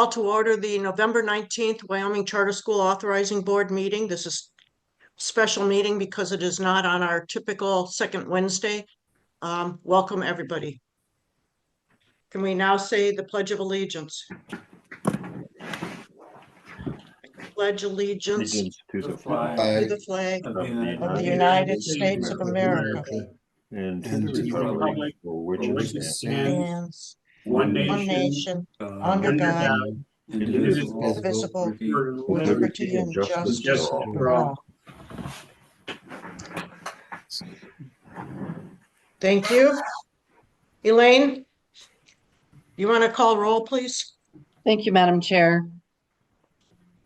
Call to order the November 19th Wyoming Charter School Authorizing Board meeting. This is a special meeting because it is not on our typical second Wednesday. Welcome, everybody. Can we now say the Pledge of Allegiance? Pledge allegiance to the to flag the flag of the United States of America and to and the to the republic republic for which for which it it stands, stands one one nation, nation, under God, indivisible, indivisible, with with liberty and justice justice for all. for all. Thank you. Elaine, you want to call roll, please? Thank you, Madam Chair.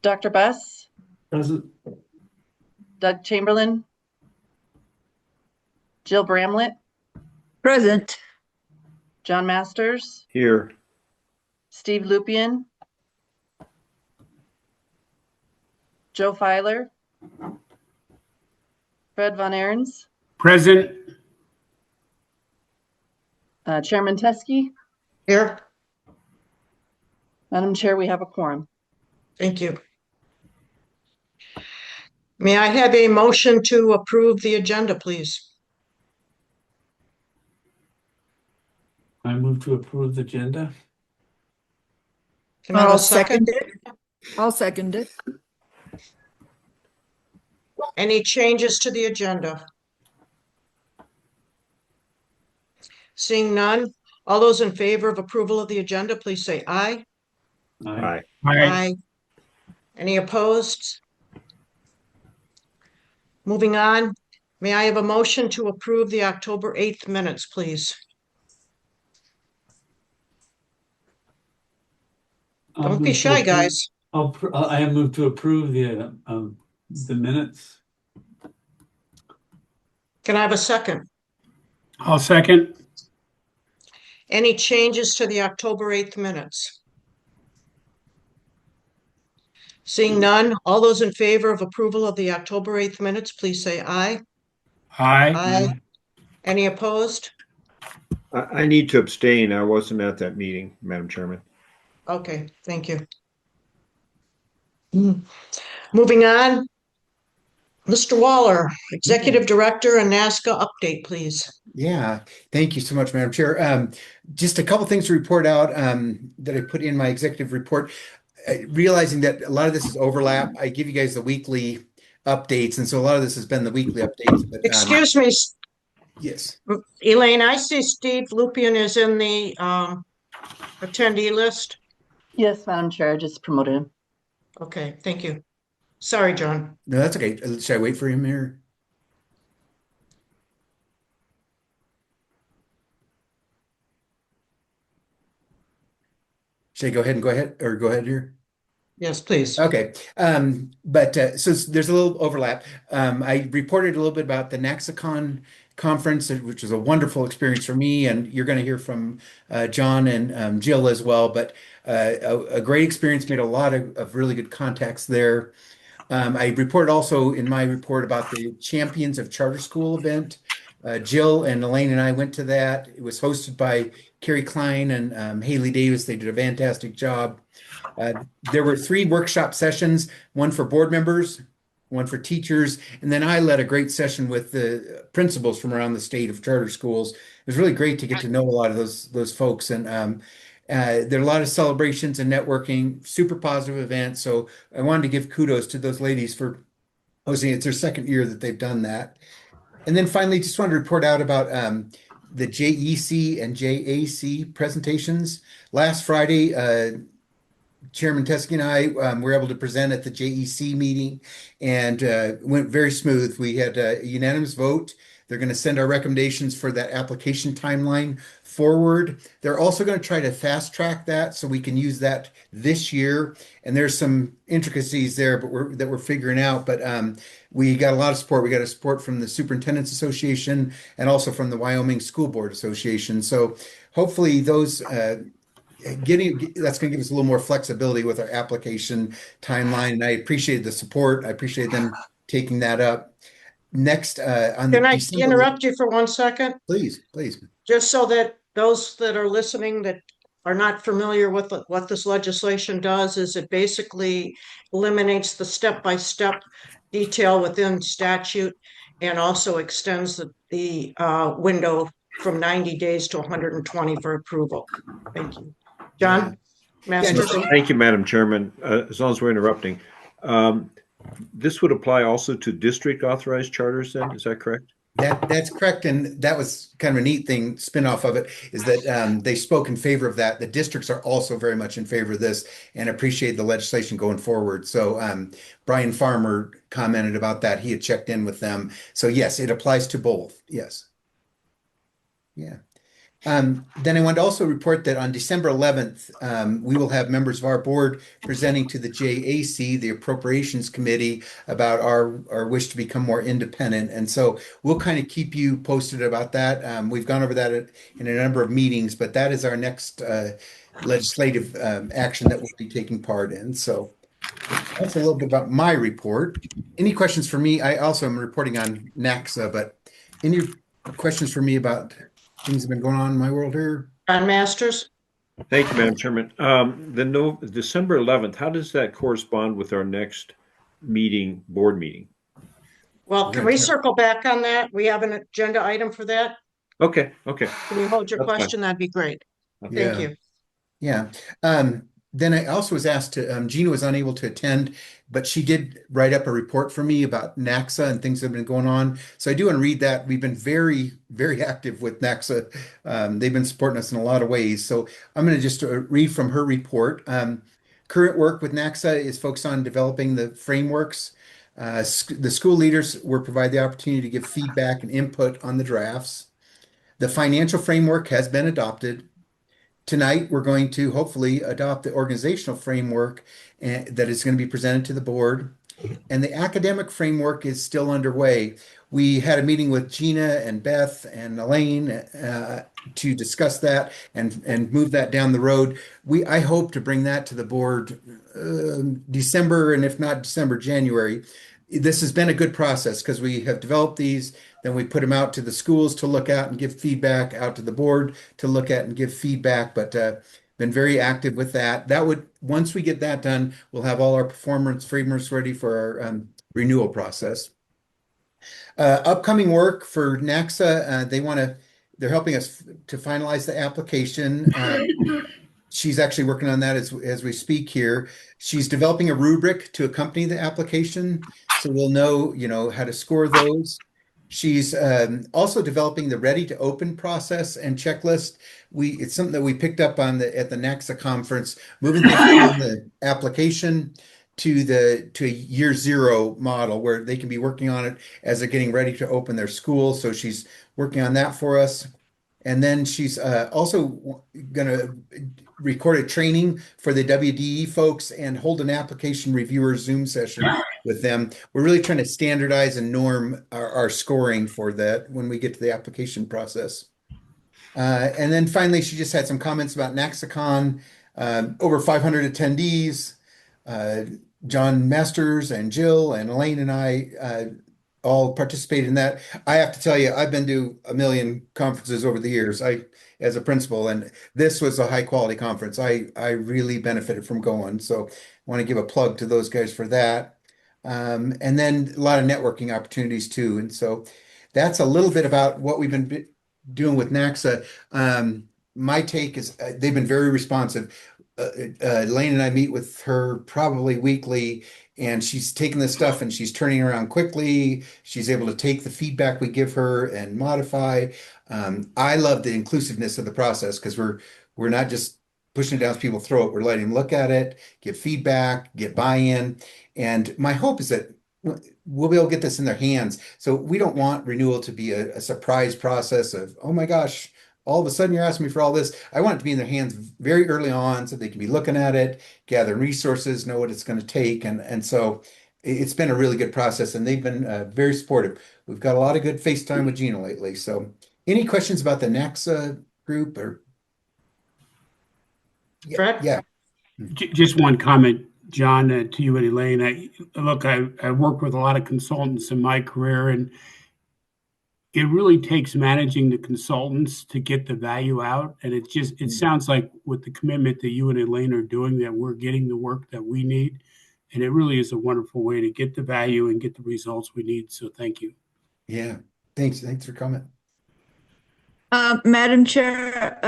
Dr. Buss, Present. Doug Chamberlain, Jill Bramlett, Present. John Masters, Here. Steve Lupian, Joe Filer, Fred Von Ahrens, Present. Chairman Teske. Here. Madam Chair, we have a quorum. Thank you. May I have a motion to approve the agenda, please? I move to approve the agenda. Can I have I'll a second? second it. I'll second it. Any changes to the agenda? Seeing none, all those in favor of approval of the agenda, please say aye. Aye. Aye. Any opposed? Moving on, may I have a motion to approve the October 8th minutes, please? Don't be shy, guys. I have moved to approve the minutes. Can I have a second? I'll second. Any changes to the October 8th minutes? Seeing none, all those in favor of approval of the October 8th minutes, please say aye. Aye. Any opposed? I need to abstain. I wasn't at that meeting, Madam Chairman. Okay, thank you. Moving on, Mr. Waller, Executive Director and NASCA update, please. Yeah, thank you so much, Madam Chair. Just a couple things to report out that I put in my executive report. Realizing that a lot of this is overlap, I give you guys the weekly updates, and so a lot of this has been the weekly updates. But, excuse me. Yes. Elaine, I see Steve Lupian is in the attendee list. Yes, Madam Chair, I just promoted him. Okay, thank you. Sorry, John. No, that's okay. Should I wait for him here? Should I go ahead here? Yes, please. Okay. So there's a little overlap. I reported a little bit about the NAXACON conference, which was a wonderful experience for me, and you're going to hear from John and Jill as well, but a great experience, made a lot of really good contacts there. I reported also in my report about the Champions of Charter School event. Jill and Elaine and I went to that. It was hosted by Carrie Klein and Haley Davis. They did a fantastic job. There were 3 workshop sessions, one for board members, one for teachers, and then I led a great session with the principals from around the state of charter schools. It was really great to get to know a lot of those folks, and there are a lot of celebrations and networking, super positive event. So I wanted to give kudos to those ladies for hosting. It's their second year that they've done that. And then finally, just wanted to report out about the JEC and JAC presentations. Last Friday, Chairman Teske and I were able to present at the JEC meeting, and went very smooth. We had a unanimous vote. They're going to send our recommendations for that application timeline forward. They're also going to try to fast track that so we can use that this year. And there's some intricacies there, but that we're figuring out. But we got a lot of support. We got a support from the Superintendents Association and also from the Wyoming School Board Association. So hopefully those that's going to give us a little more flexibility with our application timeline. And I appreciate the support. I appreciate them taking that up. Next, on Can I interrupt you for 1 second? Please. Just so that those that are listening that are not familiar with what this legislation does, is it basically eliminates the step-by-step detail within statute and also extends the window from 90 days to 120 for approval. Thank you. Yeah. John Yeah, Masters? just Thank you, Madam Chairman. As long as we're interrupting. This would apply also to district authorized charters then, is that correct? that's correct, and that was kind of a neat thing. Spin off of it is that they spoke in favor of that. The districts are also very much in favor of this and appreciate the legislation going forward. So Brian Farmer commented about that. He had checked in with them. So yes, it applies to both. Yes. Yeah. Then I want to also report that on December 11th, we will have members of our board presenting to the JAC, the Appropriations Committee, about our wish to become more independent. And so we'll kind of keep you posted about that. We've gone over that in a number of meetings, but that is our next legislative action that we'll be taking part in. So that's a little bit about my report. Any questions for me? I also am reporting on NACSA, but any questions for me about things that have been going on in my world here? John Masters? Thank you, Madam Chairman. December 11th, how does that correspond with our next board meeting? Well, can we circle back on that? We have an agenda item for that. Okay. Can you hold your That's fine. question? That'd be great. Thank you. Yeah. Then I also was asked to, Gina was unable to attend, but she did write up a report for me about NACSA and things that have been going on. So I do want to read that. We've been very, very active with NACSA. They've been supporting us in a lot of ways. So I'm going to just read from her report. Current work with NACSA is focused on developing the frameworks. The school leaders were provided the opportunity to give feedback and input on the drafts. The financial framework has been adopted. Tonight, we're going to hopefully adopt the organizational framework that is going to be presented to the board. And the academic framework is still underway. We had a meeting with Gina and Beth and Elaine to discuss that and move that down the road. I hope to bring that to the board December, and if not December, January. This has been a good process because we have developed these, then we put them out to the schools to look at and give feedback, out to the board to look at and give feedback, but been very active with that. Once we get that done, we'll have all our performance frameworks ready for our renewal process. Upcoming work for NACSA, they're helping us to finalize the application. She's actually working on that as we speak here. She's developing a rubric to accompany the application, so we'll know, how to score those. She's also developing the ready to open process and checklist. It's something that we picked up on at the NACSA conference, moving from the application to a year zero model where they can be working on it as they're getting ready to open their school. So she's working on that for us. And then she's also going to record a training for the WDE folks and hold an application reviewer Zoom session with them. We're really trying to standardize and norm our scoring for that when we get to the application process. And then finally, she just had some comments about NACSACon, over 500 attendees. John Masters and Jill and Elaine and I all participated in that. I have to tell you, I've been to a million conferences over the years. As a principal, and this was a high quality conference. I really benefited from going. So I want to give a plug to those guys for that. And then a lot of networking opportunities too. And so that's a little bit about what we've been doing with NACSA. My take is they've been very responsive. Elaine and I meet with her probably weekly, and she's taking this stuff and she's turning around quickly. She's able to take the feedback we give her and modify. I love the inclusiveness of the process because we're not just pushing it down people's throat. We're letting them look at it, give feedback, get buy-in. And my hope is that we'll be able to get this in their hands. So we don't want renewal to be a surprise process of, oh my gosh, all of a sudden you're asking me for all this. I want it to be in their hands very early on so they can be looking at it, gather resources, know what it's going to take. And so it's been a really good process, and they've been very supportive. We've got a lot of good FaceTime with Gina lately. So any questions about the NACSA group or? Fred? Yeah. Just one comment, John, to you and Elaine. I worked with a lot of consultants in my career, and it really takes managing the consultants to get the value out. And it sounds like with the commitment that you and Elaine are doing, that we're getting the work that we need. And it really is a wonderful way to get the value and get the results we need. So thank you. Yeah. Thanks. Thanks for comment. Madam Chair,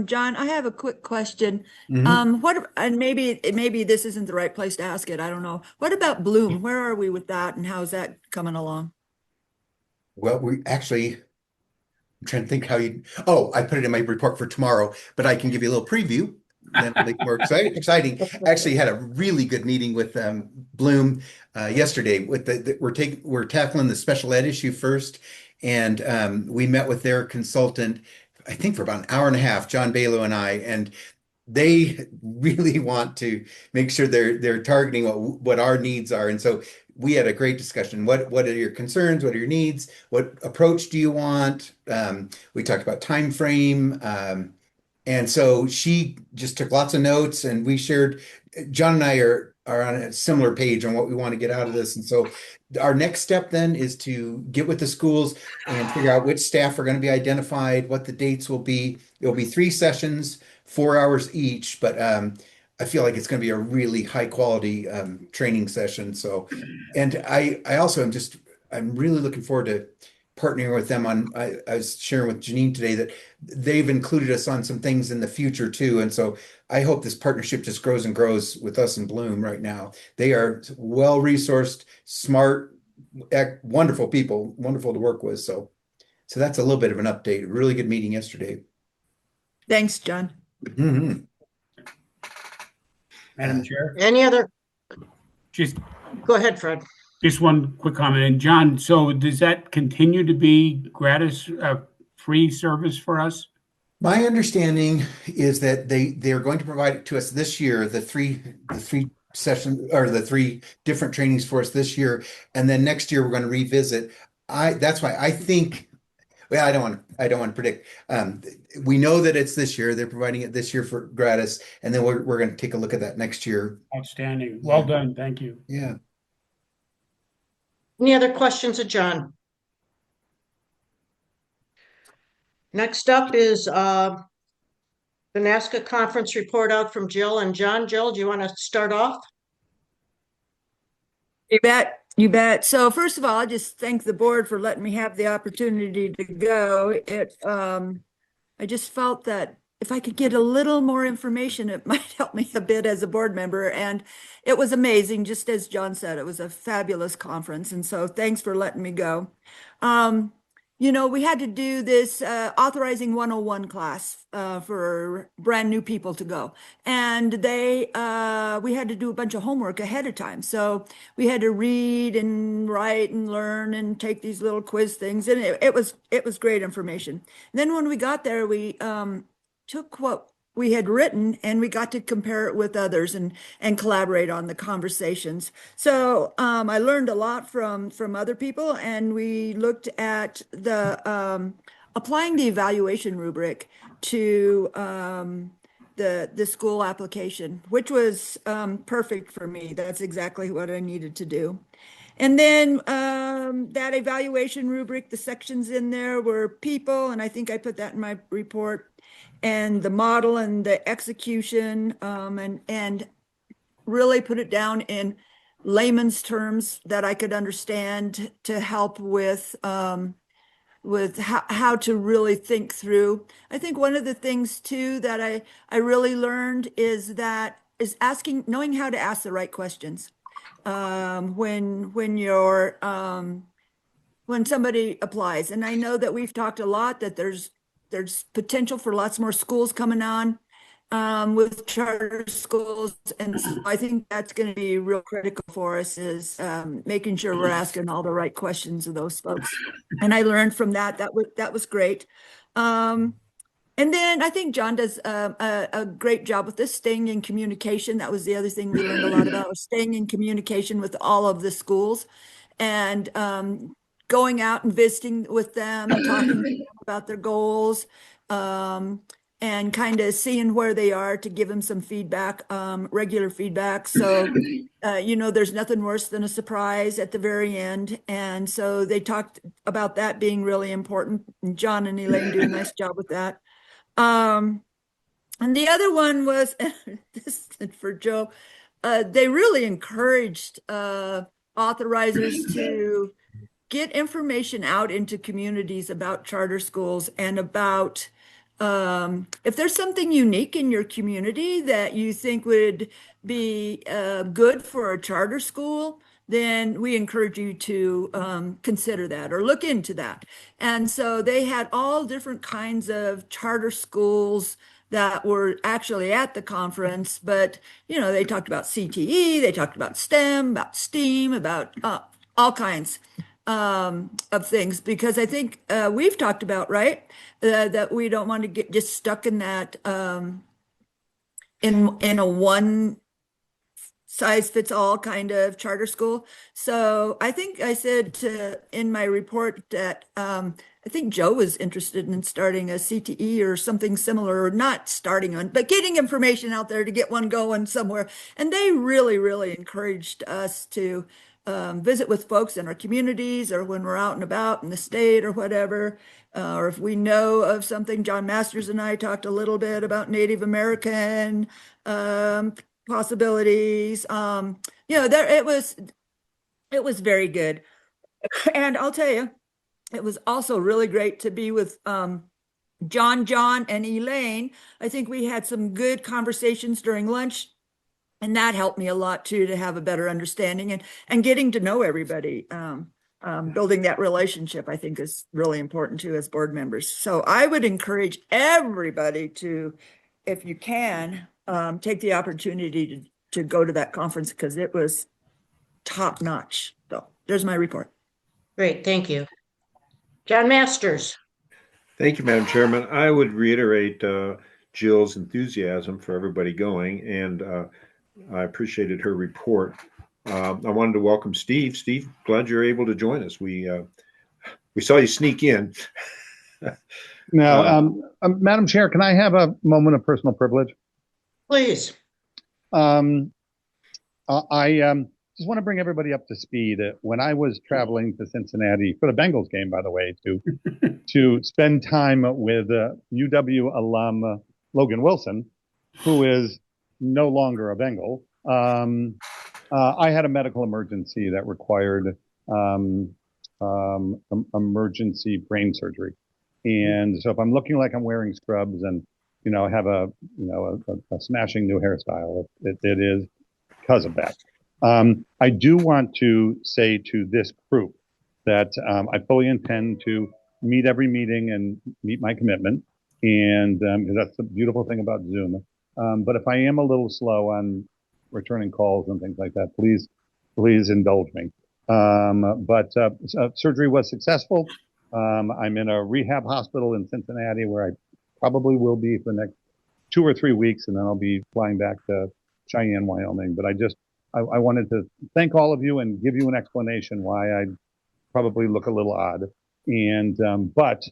John, I have a quick question. Mhm. And maybe this isn't the right place to ask it. I don't know. What about Bloom? Where are we with that and how's that coming along? Well, we actually, I'm trying to think how you, oh, I put it in my report for tomorrow, but I can give you a little preview. Then it'll make it more exciting. I actually had a really good meeting with Bloom yesterday. With we're tackling the special ed issue first, and we met with their consultant, I think for about an hour and a half, John Balo and I, and they really want to make sure they're targeting what our needs are. And so we had a great discussion. What are your concerns? What are your needs? What approach do you want? We talked about time frame. And so she just took lots of notes and we shared, John and I are on a similar page on what we want to get out of this. And so our next step then is to get with the schools and figure out which staff are going to be identified, what the dates will be. It'll be 3 sessions, 4 hours each, but I feel like it's going to be a really high quality training session. So, and I also I'm really looking forward to partnering with them on, I was sharing with Janine today that they've included us on some things in the future too. And so I hope this partnership just grows and grows with us in Bloom right now. They are well-resourced, smart, wonderful people, wonderful to work with. So that's a little bit of an update. Really good meeting yesterday. Thanks, John. Mhm. Madam Chair, Any other? just Go ahead, Fred. one quick comment. And John, so does that continue to be gratis, free service for us? My understanding is that they're going to provide it to us this year, the three sessions or the 3 different trainings for us this year, and then next year we're going to revisit. That's why I think, well, I don't want to predict. We know that it's this year. They're providing it this year for gratis, and then we're going to take a look at that next year. Outstanding. Well done. Thank you. Yeah. Any other questions of John? Next up is the NASCA conference report out from Jill and John. Jill, do you want to start off? You bet. You bet. So first of all, I just thank the board for letting me have the opportunity to go. I just felt that if I could get a little more information, it might help me a bit as a board member. And it was amazing. Just as John said, it was a fabulous conference. And so thanks for letting me go. We had to do this authorizing 101 class for brand new people to go. And we had to do a bunch of homework ahead of time. So we had to read and write and learn and take these little quiz things. And it was great information. And then when we got there, we took what we had written and we got to compare it with others and collaborate on the conversations. So I learned a lot from other people, and we looked at the applying the evaluation rubric to the school application, which was perfect for me. That's exactly what I needed to do. And then that evaluation rubric, the sections in there were people, and I think I put that in my report, and the model and the execution, and really put it down in layman's terms that I could understand to help with how to really think through. I think one of the things too that I really learned is knowing how to ask the right questions when you're when somebody applies. And I know that we've talked a lot that there's potential for lots more schools coming on with charter schools. And so I think that's going to be real critical for us is making sure we're asking all the right questions of those folks. And I learned from that. That was great. And then I think John does a great job with this, staying in communication. That was the other thing we learned a lot about, was staying in communication with all of the schools and going out and visiting with them and talking to them about their goals. and kind of seeing where they are to give them some feedback, regular feedback. So, there's nothing worse than a surprise at the very end. And so they talked about that being really important. And John and Elaine do a nice job with that. And the other one was, this is for Joe, they really encouraged authorizers to get information out into communities about charter schools and about if there's something unique in your community that you think would be good for a charter school, then we encourage you to consider that or look into that. And so they had all different kinds of charter schools that were actually at the conference, but they talked about CTE, they talked about STEM, about STEAM, about all kinds of things, because I think we've talked about, right, that we don't want to get just stuck in that in a one size fits all kind of charter school. So I think I said in my report that I think Joe was interested in starting a CTE or something similar, or not starting one, but getting information out there to get one going somewhere. And they really, really encouraged us to visit with folks in our communities, or when we're out and about in the state or whatever, or if we know of something. John Masters and I talked a little bit about Native American possibilities. It was very good. And I'll tell you, it was also really great to be with John, and Elaine. I think we had some good conversations during lunch, and that helped me a lot too, to have a better understanding and getting to know everybody. Building that relationship, I think, is really important too as board members. So I would encourage everybody to, if you can, take the opportunity to go to that conference, because it was top notch. So there's my report. Great, thank you. John Masters. Thank you, Madam Chairman. I would reiterate Jill's enthusiasm for everybody going, and I appreciated her report. I wanted to welcome Steve. Steve, glad you're able to join us. We saw you sneak in. Now, Madam Chair, can I have a moment of personal privilege? Please. I just want to bring everybody up to speed. When I was traveling to Cincinnati for the Bengals game, by the way, to spend time with UW alum Logan Wilson, who is no longer a Bengal, I had a medical emergency that required emergency brain surgery. And so if I'm looking like I'm wearing scrubs and, I have a smashing new hairstyle, it is because of that. I do want to say to this group that I fully intend to meet every meeting and meet my commitment. And because that's the beautiful thing about Zoom. But if I am a little slow on returning calls and things like that, please indulge me. But surgery was successful. I'm in a rehab hospital in Cincinnati where I probably will be for the next 2 or 3 weeks, and then I'll be flying back to Cheyenne, Wyoming. But I wanted to thank all of you and give you an explanation why I probably look a little odd. And but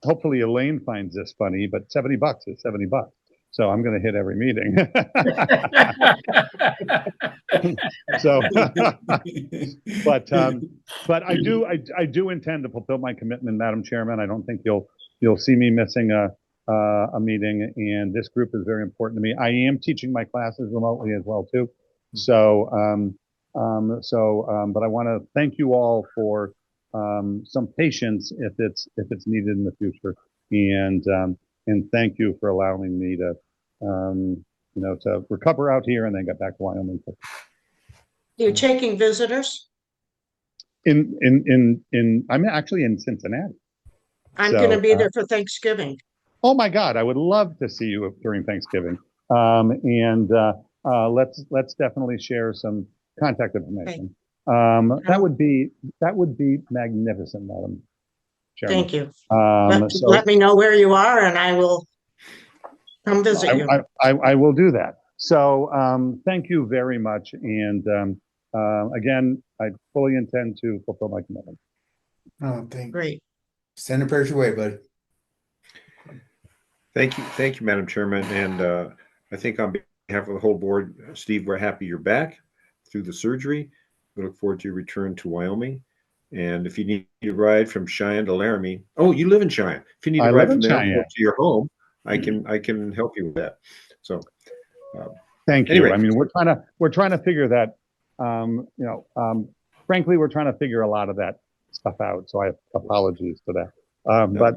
hopefully Elaine finds this funny. But $70 is $70. So I'm going to hit every meeting. So, but I do intend to fulfill my commitment, Madam Chairman. I don't think you'll see me missing a meeting, and this group is very important to me. I am teaching my classes remotely as well too. So, but I want to thank you all for some patience if it's needed in the future, and thank you for allowing me to to recover out here and then get back to Wyoming. You're taking visitors? I'm actually in Cincinnati. I'm going to be there for Thanksgiving. Oh my God, I would love to see you during Thanksgiving. Let's definitely share some contact information. That would be magnificent, Madam Chairman. Thank you. Let me know where you are, and I will come visit you. I will do that. So thank you very much. And again, I fully intend to fulfill my commitment. Oh, thank you. Great. Send a prayers your way, bud. Thank you, Madam Chairman. And I think on behalf of the whole board, Steve, we're happy you're back through the surgery. We look forward to your return to Wyoming. And if you need a ride from Cheyenne to Laramie, oh, you live in Cheyenne. If you need a I ride live in from the Cheyenne. airport to your home, I can help you with that. So, Thank you. anyway. I mean, we're trying to figure that. Frankly, we're trying to figure a lot of that stuff out. So I have apologies for that. But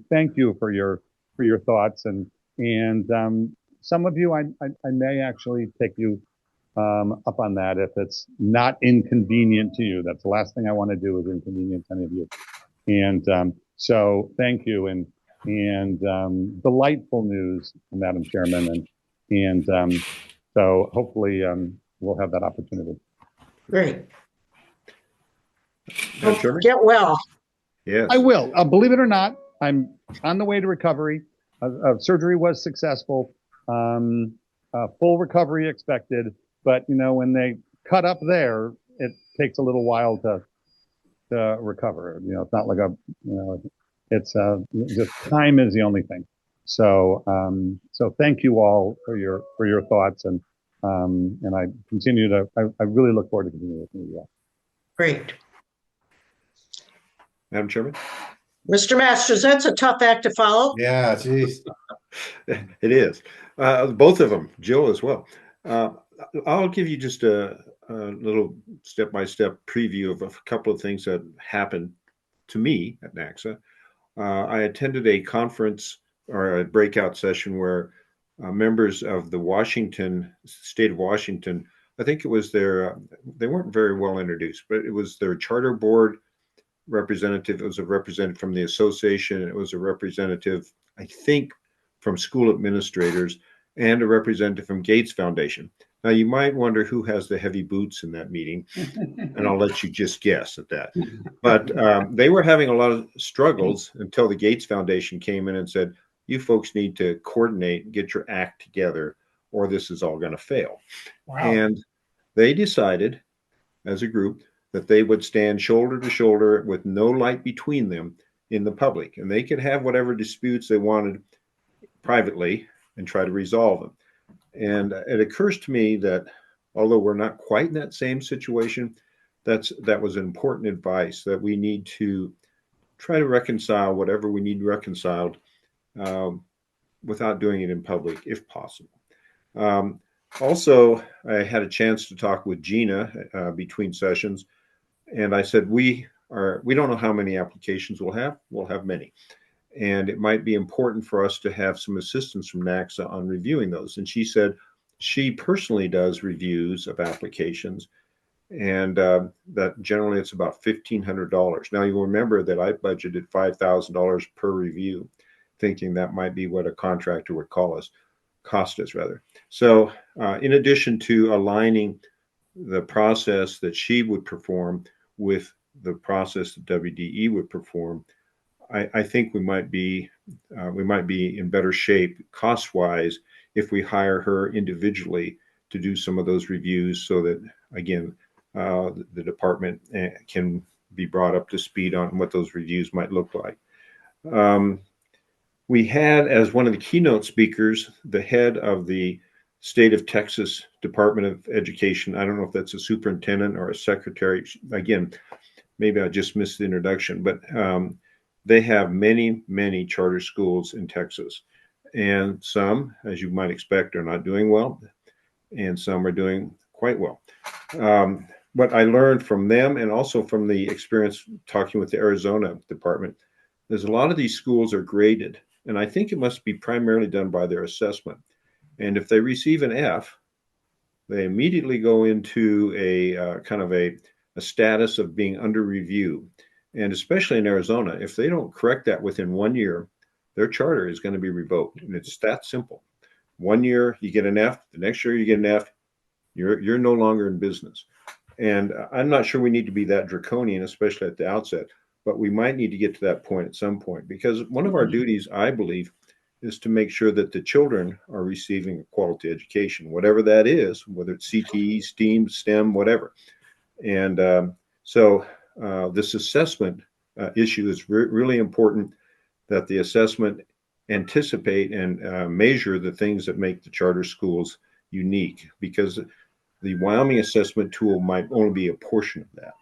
thank you for your thoughts and some of you I may actually take you up on that if it's not inconvenient to you. That's the last thing I want to do is inconvenience any of you. And so thank you and delightful news, Madam Chairman, and so hopefully we'll have that opportunity. Great. Madam Chairman? Get well. Yes. I will. Believe it or not, I'm on the way to recovery. Surgery was successful. Full recovery expected. But, when they cut up there, it takes a little while to recover. It's not like it's just time is the only thing. So, so thank you all for your thoughts. And I I really look forward to continuing with you all. Great. Madam Chairman? Mr. Masters, that's a tough act to follow. Yeah, geez. It is. Both of them, Jill as well. I'll give you just a little step-by-step preview of a couple of things that happened to me at NACSA. I attended a conference or a breakout session where members of the state of Washington, I think it was they weren't very well introduced, but it was their charter board representative. It was a representative from the association. It was a representative, I think, from school administrators and a representative from Gates Foundation. Now, you might wonder who has the heavy boots in that meeting, and I'll let you just guess at that. But they were having a lot of struggles until the Gates Foundation came in and said, you folks need to coordinate, get your act together, or this is all going to fail. Wow. And they decided as a group that they would stand shoulder to shoulder with no light between them in the public, and they could have whatever disputes they wanted privately and try to resolve them. And it occurs to me that although we're not quite in that same situation, that was important advice, that we need to try to reconcile whatever we need reconciled without doing it in public, if possible. Also, I had a chance to talk with Gina between sessions, and I said, we don't know how many applications we'll have. We'll have many. And it might be important for us to have some assistance from NACSA on reviewing those. And she said she personally does reviews of applications, and that generally it's about $1,500. Now, you'll remember that I budgeted $5,000 per review, thinking that might be what a contractor would cost us rather. So in addition to aligning the process that she would perform with the process that WDE would perform, I think we might be in better shape cost-wise if we hire her individually to do some of those reviews, so that again the department can be brought up to speed on what those reviews might look like. We had as one of the keynote speakers the head of the State of Texas Department of Education. I don't know if that's a superintendent or a secretary. Again, maybe I just missed the introduction, but they have many, many charter schools in Texas, and some, as you might expect, are not doing well, and some are doing quite well. What I learned from them, and also from the experience talking with the Arizona department, is a lot of these schools are graded, and I think it must be primarily done by their assessment. And if they receive an F, they immediately go into a kind of a status of being under review. And especially in Arizona, if they don't correct that within 1 year, their charter is going to be revoked. And it's that simple. 1 year, you get an F. The next year, you get an F. You're no longer in business. And I'm not sure we need to be that draconian, especially at the outset. But we might need to get to that point at some point. Because one of our duties, I believe, is to make sure that the children are receiving a quality education, whatever that is, whether it's CTE, STEAM, STEM, whatever. And so this assessment issue is really important, that the assessment anticipate and measure the things that make the charter schools unique, because the Wyoming assessment tool might only be a portion of that.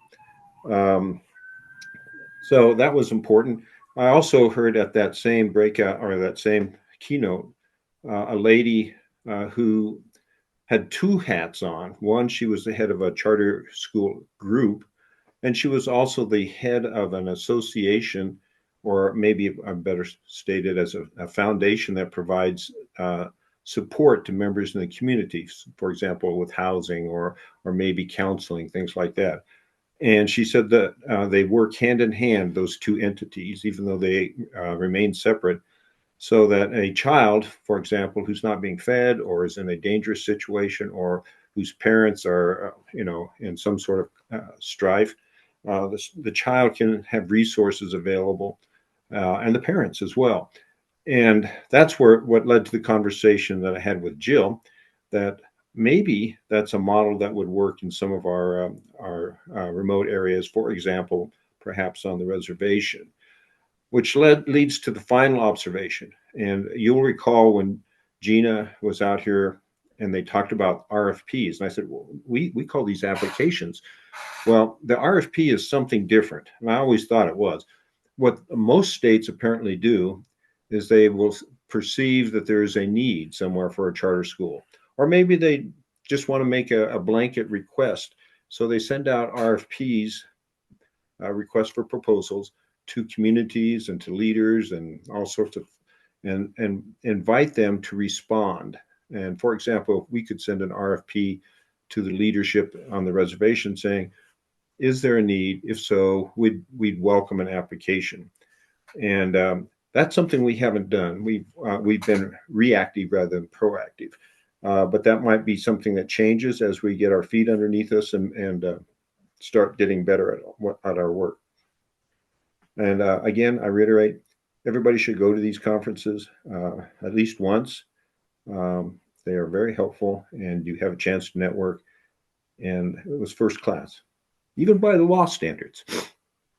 So that was important. I also heard at that same breakout or that same keynote, a lady who had two hats on. One, she was the head of a charter school group, and she was also the head of an association, or maybe I'm better stated as a foundation that provides support to members in the community, for example, with housing or maybe counseling, things like that. And she said that they work hand in hand, those two entities, even though they remain separate, so that a child, for example, who's not being fed or is in a dangerous situation or whose parents are, in some sort of strife, the child can have resources available, and the parents as well. And that's what led to the conversation that I had with Jill, that maybe that's a model that would work in some of our remote areas, for example, perhaps on the reservation, which leads to the final observation. And you'll recall when Gina was out here and they talked about RFPs, and I said, well, we call these applications. Well, the RFP is something different, and I always thought it was. What most states apparently do is they will perceive that there is a need somewhere for a charter school, or maybe they just want to make a blanket request. So they send out RFPs, requests for proposals, to communities and to leaders and all sorts of, and invite them to respond. And for example, we could send an RFP to the leadership on the reservation saying, is there a need? If so, we'd welcome an application. And that's something we haven't done. We've been reactive rather than proactive. But that might be something that changes as we get our feet underneath us and start getting better at our work. And again, I reiterate, everybody should go to these conferences at least once. They are very helpful, and you have a chance to network. And it was first class, even by the law standards.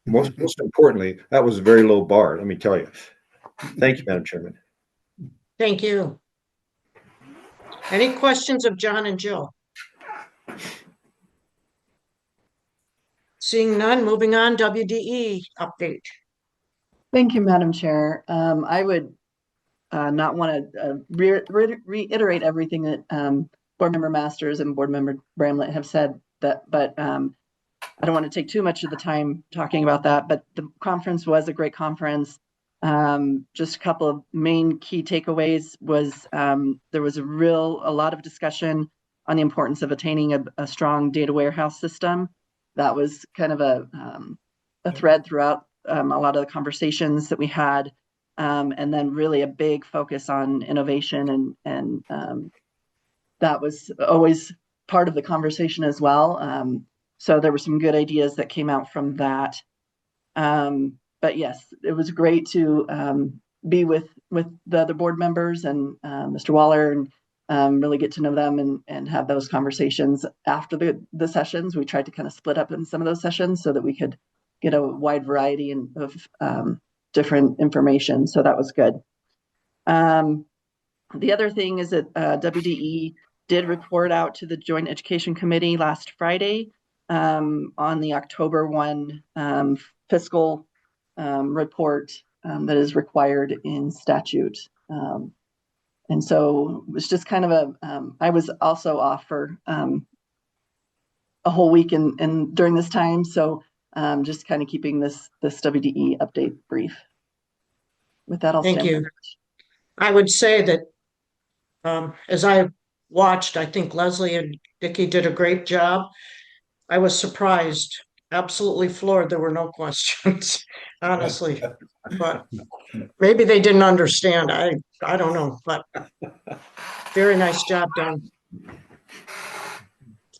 Most importantly, that was a very low bar, let me tell you. Thank you, Madam Chairman. Thank you. Any questions of John and Jill? Seeing none, moving on, WDE update. Thank you, Madam Chair. I would not want to reiterate everything that Board Member Masters and Board Member Bramlett have said, but I don't want to take too much of the time talking about that. But the conference was a great conference. Just a couple of main key takeaways was there was a lot of discussion on the importance of attaining a strong data warehouse system. That was kind of a thread throughout a lot of the conversations that we had, and then really a big focus on innovation, and that was always part of the conversation as well. So there were some good ideas that came out from that. But yes, it was great to be with the other board members and Mr. Waller, and really get to know them and have those conversations after the sessions. We tried to kind of split up in some of those sessions so that we could get a wide variety of different information. So that was good. The other thing is that WDE did report out to the Joint Education Committee last Friday on the October 1 fiscal report that is required in statute. And so it was just kind of I was also off for a whole week and during this time. So just kind of keeping this WDE update brief. With that, I'll Thank stand. you. I would say that as I watched, I think Leslie and Vicki did a great job. I was surprised, absolutely floored. There were no questions, honestly. But maybe they didn't understand. I don't know, but very nice job done.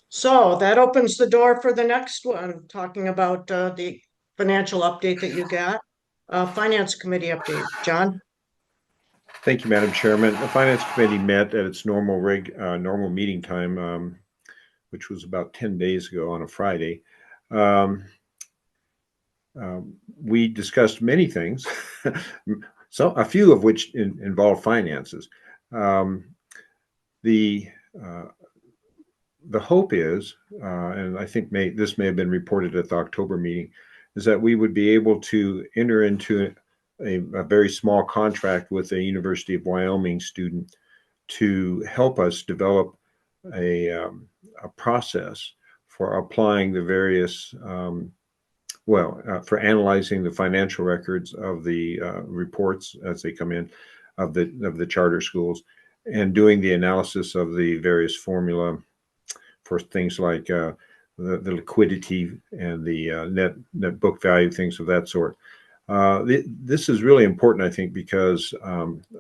So that opens the door for the next one, talking about the financial update that you got. Finance Committee update. John? Thank you, Madam Chairman. The Finance Committee met at its normal meeting time, which was about 10 days ago on a Friday. We discussed many things, so a few of which involve finances. Um, the uh, the hope is, and I think this may have been reported at the October meeting, is that we would be able to enter into a very small contract with a University of Wyoming student to help us develop a process for applying the various, for analyzing the financial records of the reports as they come in of the charter schools, and doing the analysis of the various formula for things like the liquidity and the net book value, things of that sort. This is really important, I think, because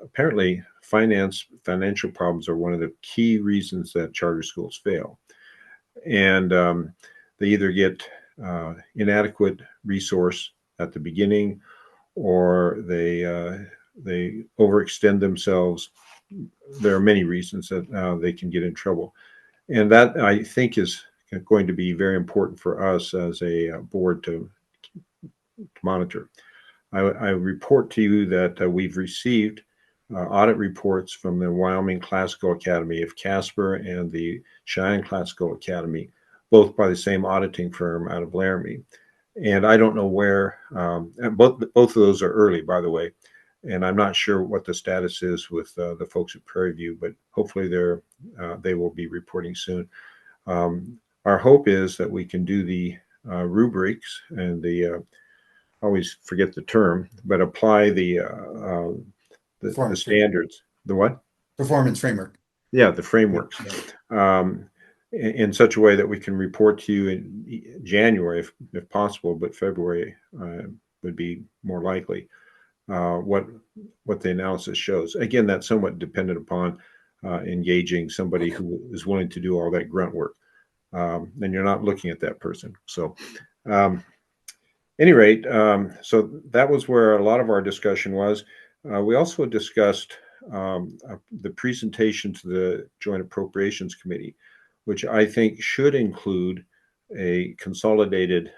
apparently financial problems are one of the key reasons that charter schools fail, and they either get inadequate resource at the beginning, or they overextend themselves. There are many reasons that they can get in trouble. And that, I think, is going to be very important for us as a board to monitor. I report to you that we've received audit reports from the Wyoming Classical Academy of Casper and the Cheyenne Classical Academy, both by the same auditing firm out of Laramie. And I don't know where, and both of those are early, by the way. And I'm not sure what the status is with the folks at Prairie View, but hopefully they will be reporting soon. Our hope is that we can do the rubrics and the always forget the term, but apply the standards. The what? Performance framework. Yeah, the frameworks. Yeah. In such a way that we can report to you in January, if possible, but February would be more likely. What the analysis shows. Again, that's somewhat dependent upon engaging somebody who is willing to do all that grunt work. And you're not looking at that person. So, any rate, so that was where a lot of our discussion was. We also discussed the presentation to the Joint Appropriations Committee, which I think should include a consolidated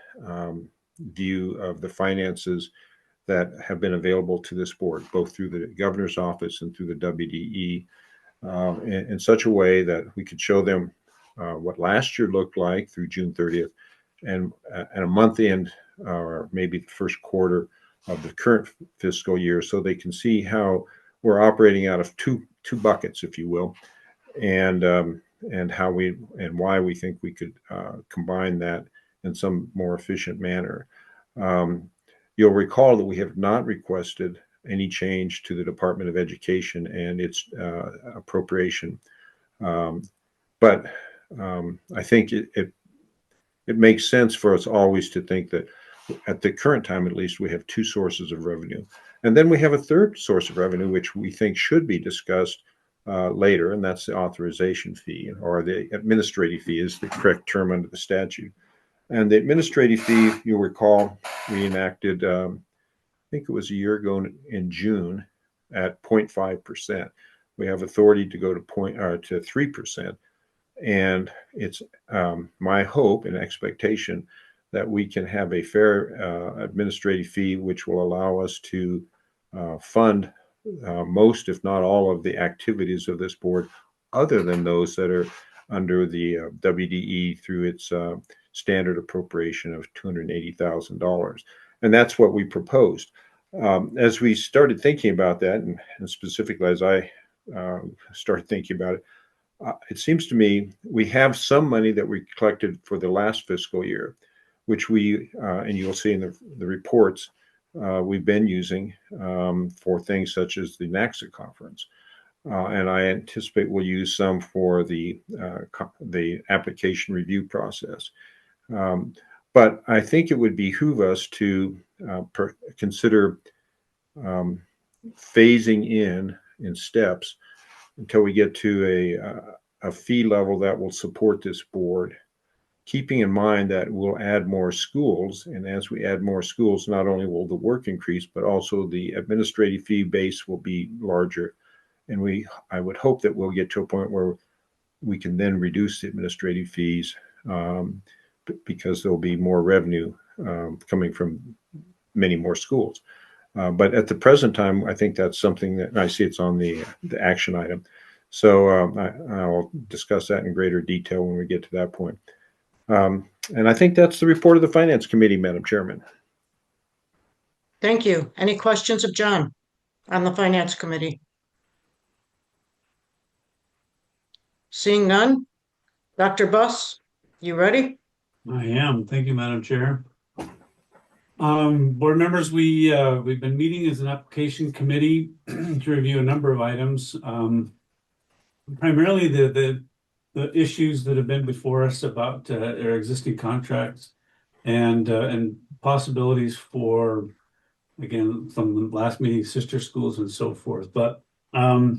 view of the finances that have been available to this board, both through the governor's office and through the WDE, in such a way that we could show them what last year looked like through June 30th, and at a month end, or maybe the first quarter of the current fiscal year, so they can see how we're operating out of two buckets, if you will, and how and why we think we could combine that in some more efficient manner. You'll recall that we have not requested any change to the Department of Education and its appropriation, but I think it makes sense for us always to think that at the current time, at least, we have two sources of revenue, and then we have a third source of revenue which we think should be discussed later, and that's the authorization fee, or the administrative fee is the correct term under the statute. And the administrative fee, you'll recall, we enacted, I think it was a year ago in June, at 0.5%. We have authority to go to 3%. And it's my hope and expectation that we can have a fair administrative fee, which will allow us to fund most, if not all, of the activities of this board, other than those that are under the WDE through its standard appropriation of $280,000. And that's what we proposed. As we started thinking about that, and specifically as I started thinking about it, it seems to me we have some money that we collected for the last fiscal year, which we, and you'll see in the reports, we've been using for things such as the NACSA conference. And I anticipate we'll use some for the application review process. But I think it would behoove us to consider phasing in steps until we get to a fee level that will support this board, keeping in mind that we'll add more schools. And as we add more schools, not only will the work increase, but also the administrative fee base will be larger. And I would hope that we'll get to a point where we can then reduce the administrative fees because there'll be more revenue coming from many more schools. But at the present time, I think that's something that I see it's on the action item. So I'll discuss that in greater detail when we get to that point. And I think that's the report of the Finance Committee, Madam Chairman. Thank you. Any questions of John on the Finance Committee? Seeing none? Dr. Buss, you ready? I am. Thank you, Madam Chair. Board members, we've been meeting as an application committee to review a number of items. Primarily the issues that have been before us about our existing contracts and possibilities for, again, from the last meeting, sister schools and so forth. But I'd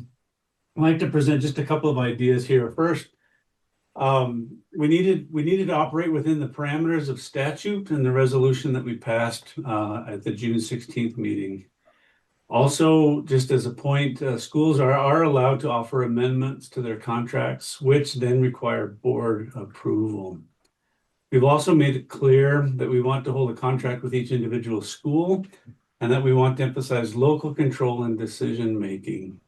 like to present just a couple of ideas here. First, we needed to operate within the parameters of statute and the resolution that we passed at the June 16th meeting. Also, just as a point, schools are allowed to offer amendments to their contracts, which then require board approval. We've also made it clear that we want to hold a contract with each individual school and that we want to emphasize local control and decision making.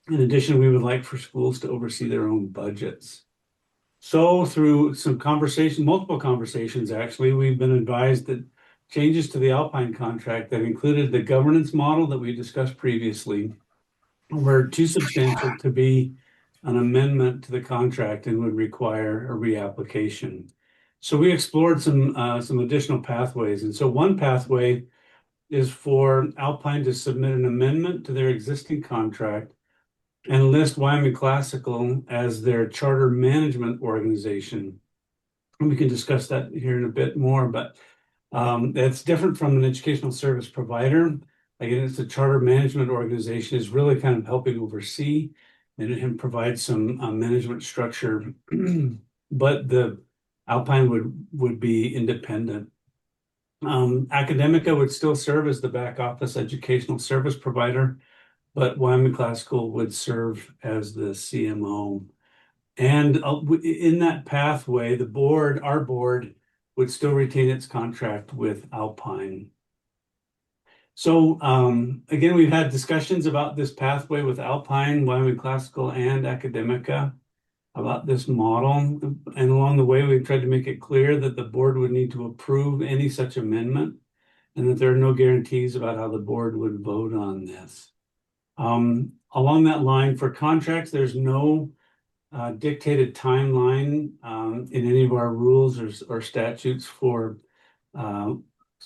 In addition, we would like for schools to oversee their own budgets. So through some multiple conversations actually, we've been advised that changes to the Alpine contract that included the governance model that we discussed previously were too substantial to be an amendment to the contract and would require a reapplication. So we explored some additional pathways. And so one pathway is for Alpine to submit an amendment to their existing contract and list Wyoming Classical as their charter management organization. And we can discuss that here in a bit more, but that's different from an educational service provider. Again, it's a charter management organization, is really kind of helping oversee and provide some management structure, but the Alpine would be independent. Academica would still serve as the back office educational service provider, but Wyoming Classical would serve as the CMO. And in that pathway, our board, would still retain its contract with Alpine. So again, we've had discussions about this pathway with Alpine, Wyoming Classical, and Academica about this model. And along the way, we've tried to make it clear that the board would need to approve any such amendment and that there are no guarantees about how the board would vote on this. Along that line, for contracts, there's no dictated timeline in any of our rules or statutes for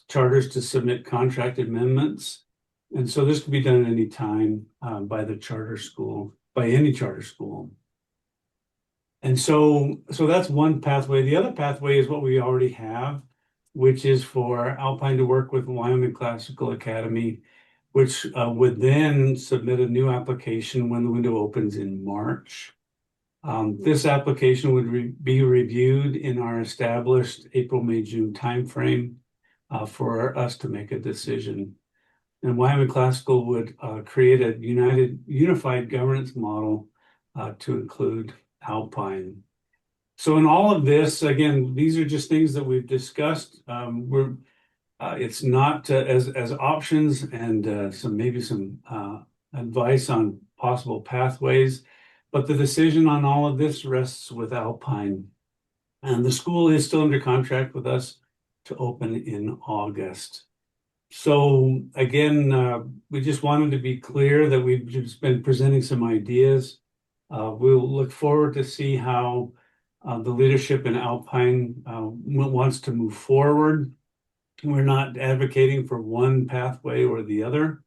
charters to submit contract amendments. And so this can be done at any time by any charter school. And so that's one pathway. The other pathway is what we already have, which is for Alpine to work with Wyoming Classical Academy, which would then submit a new application when the window opens in March. This application would be reviewed in our established April, May, June timeframe for us to make a decision. And Wyoming Classical would create a unified governance model to include Alpine. So in all of this, again, these are just things that we've discussed. It's not as options and some advice on possible pathways, but the decision on all of this rests with Alpine. And the school is still under contract with us to open in August. So again, we just wanted to be clear that we've just been presenting some ideas. We'll look forward to see how the leadership in Alpine wants to move forward. We're not advocating for one pathway or the other,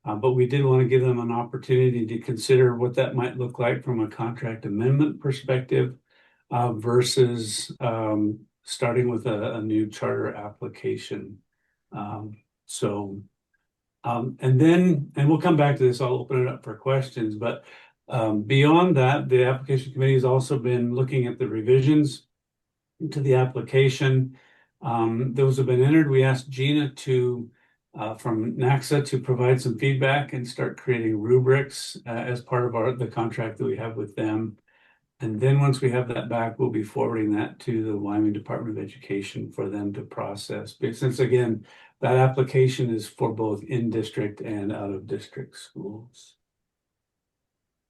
but we did want to give them an opportunity to consider what that might look like from a contract amendment perspective versus starting with a new charter application. And we'll come back to this. I'll open it up for questions, but beyond that, the application committee has also been looking at the revisions to the application. Those have been entered. We asked Gina from NACSA to provide some feedback and start creating rubrics as part of the contract that we have with them. And then once we have that back, we'll be forwarding that to the Wyoming Department of Education for them to process. But since again, that application is for both in-district and out-of-district schools.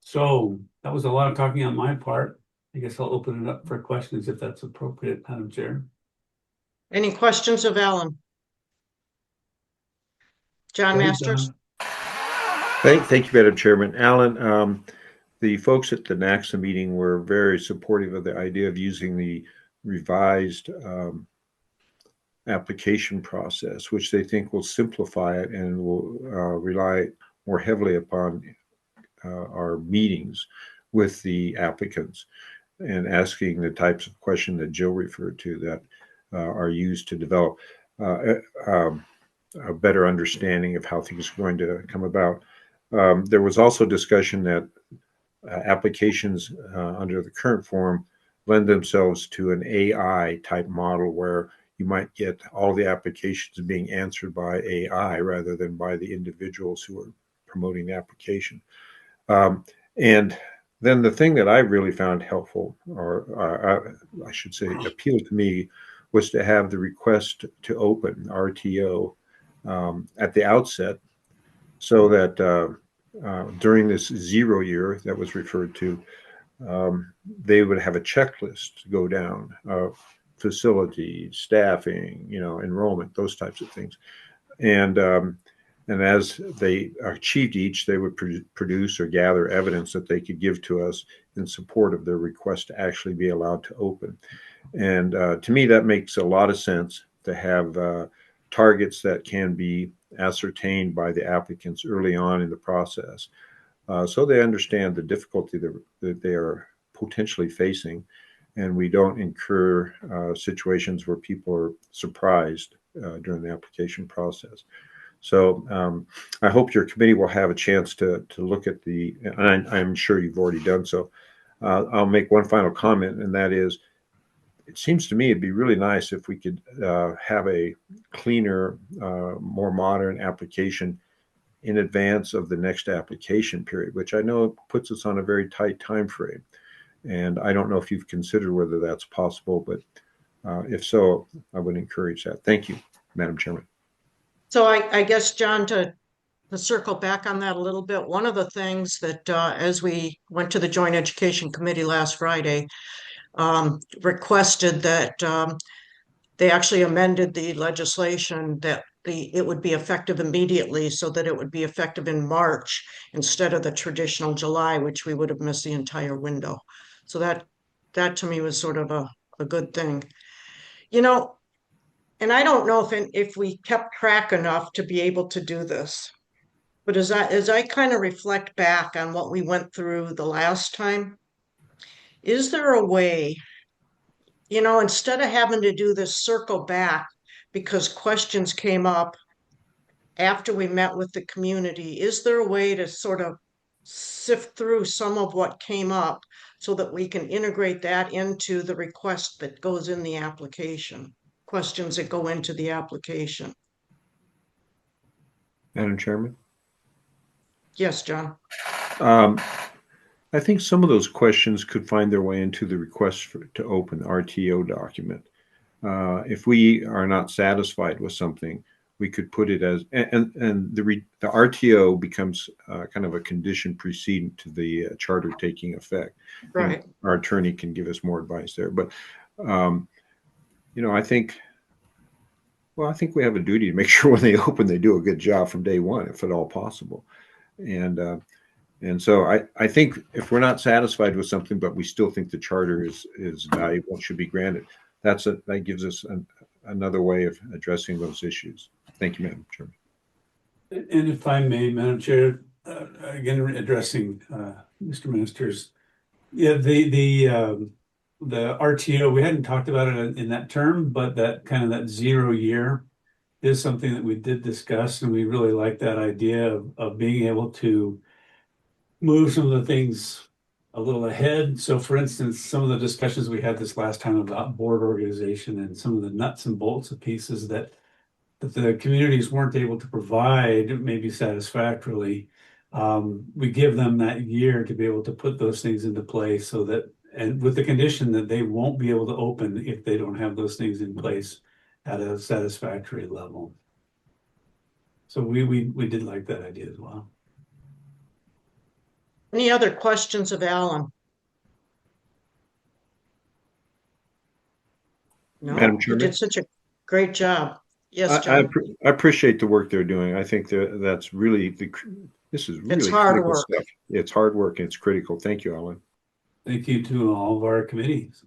So that was a lot of talking on my part. I guess I'll open it up for questions if that's appropriate, Madam Chair. Any questions of Alan? John Masters? Thank you, Madam Chairman. Alan, the folks at the NACSA meeting were very supportive of the idea of using the revised application process, which they think will simplify it and will rely more heavily upon our meetings with the applicants and asking the types of questions that Jill referred to that are used to develop a better understanding of how things are going to come about. There was also discussion that applications under the current form lend themselves to an AI type model where you might get all the applications being answered by AI rather than by the individuals who are promoting the application. And then the thing that I really found helpful, or I should say appealed to me, was to have the request to open RTO at the outset so that during this 0 year that was referred to, they would have a checklist to go down, facilities, staffing, enrollment, those types of things. And as they achieved each, they would produce or gather evidence that they could give to us in support of their request to actually be allowed to open. And to me, that makes a lot of sense to have targets that can be ascertained by the applicants early on in the process, so they understand the difficulty that they are potentially facing, and we don't incur situations where people are surprised during the application process. So I hope your committee will have a chance to look at and I'm sure you've already done so. I'll make one final comment, and that is, it seems to me it'd be really nice if we could have a cleaner, more modern application in advance of the next application period, which I know puts us on a very tight time frame. And I don't know if you've considered whether that's possible, but if so, I would encourage that. Thank you, Madam Chairman. So I guess, John, to circle back on that a little bit, one of the things that as we went to the Joint Education Committee last Friday, requested that they actually amended the legislation that it would be effective immediately so that it would be effective in March instead of the traditional July, which we would have missed the entire window. So that to me was sort of a good thing. And I don't know if we kept track enough to be able to do this. But as I kind of reflect back on what we went through the last time, is there a way, instead of having to do this circle back because questions came up after we met with the community, is there a way to sort of sift through some of what came up so that we can integrate that into the request that goes in the application, questions that go into the application? Madam Chairman? Yes, John. I think some of those questions could find their way into the request to open the RTO document. If we are not satisfied with something, we could put it as, and the RTO becomes kind of a condition preceding to the charter taking effect. Right. And our attorney can give us more advice there. But, I think we have a duty to make sure when they open, they do a good job from day one, if at all possible. And so I think if we're not satisfied with something, but we still think the charter is valuable and should be granted, that gives us another way of addressing those issues. Thank you, Madam Chairman. And if I may, Madam Chair, again, addressing Mr. Minister's, yeah, the RTO, we hadn't talked about it in that term, but that 0 year is something that we did discuss, and we really like that idea of being able to move some of the things a little ahead. So for instance, some of the discussions we had this last time about board organization and some of the nuts and bolts of pieces that the communities weren't able to provide maybe satisfactorily, we give them that year to be able to put those things into place so that and with the condition that they won't be able to open if they don't have those things in place at a satisfactory level. So we did like that idea as well. Any other questions of Alan? No, Madam he Chairman? did such a great job. Yes, I John. appreciate the work they're doing. I think that's really this is really hard critical work. stuff. It's hard work and it's critical. Thank you, Alan. Thank you to all of our committees.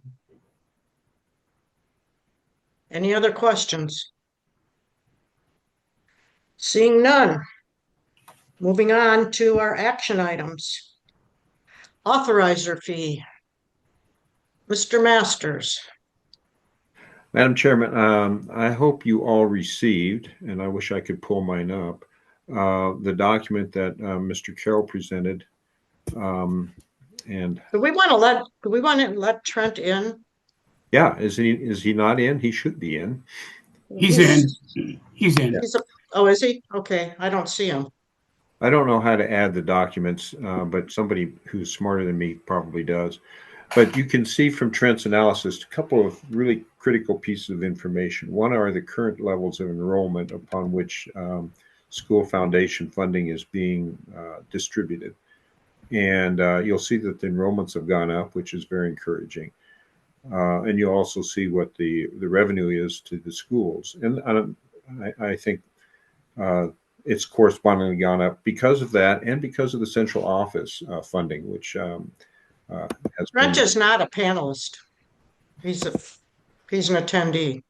Any other questions? Seeing none. Moving on to our action items. Authorizer fee. Mr. Masters. Madam Chairman, I hope you all received, and I wish I could pull mine up, the document that Mr. Carroll presented. And Do we want to let Trent in? yeah, is he not in? He should be in. He's in. He's in. Oh, is he? Okay, I don't see him. I don't know how to add the documents, but somebody who's smarter than me probably does. But you can see from Trent's analysis a couple of really critical pieces of information. One are the current levels of enrollment upon which school foundation funding is being distributed. And you'll see that the enrollments have gone up, which is very encouraging. And you'll also see what the revenue is to the schools. And I think it's correspondingly gone up because of that and because of the central office funding, which has Trent been. is not a panelist. He's an attendee.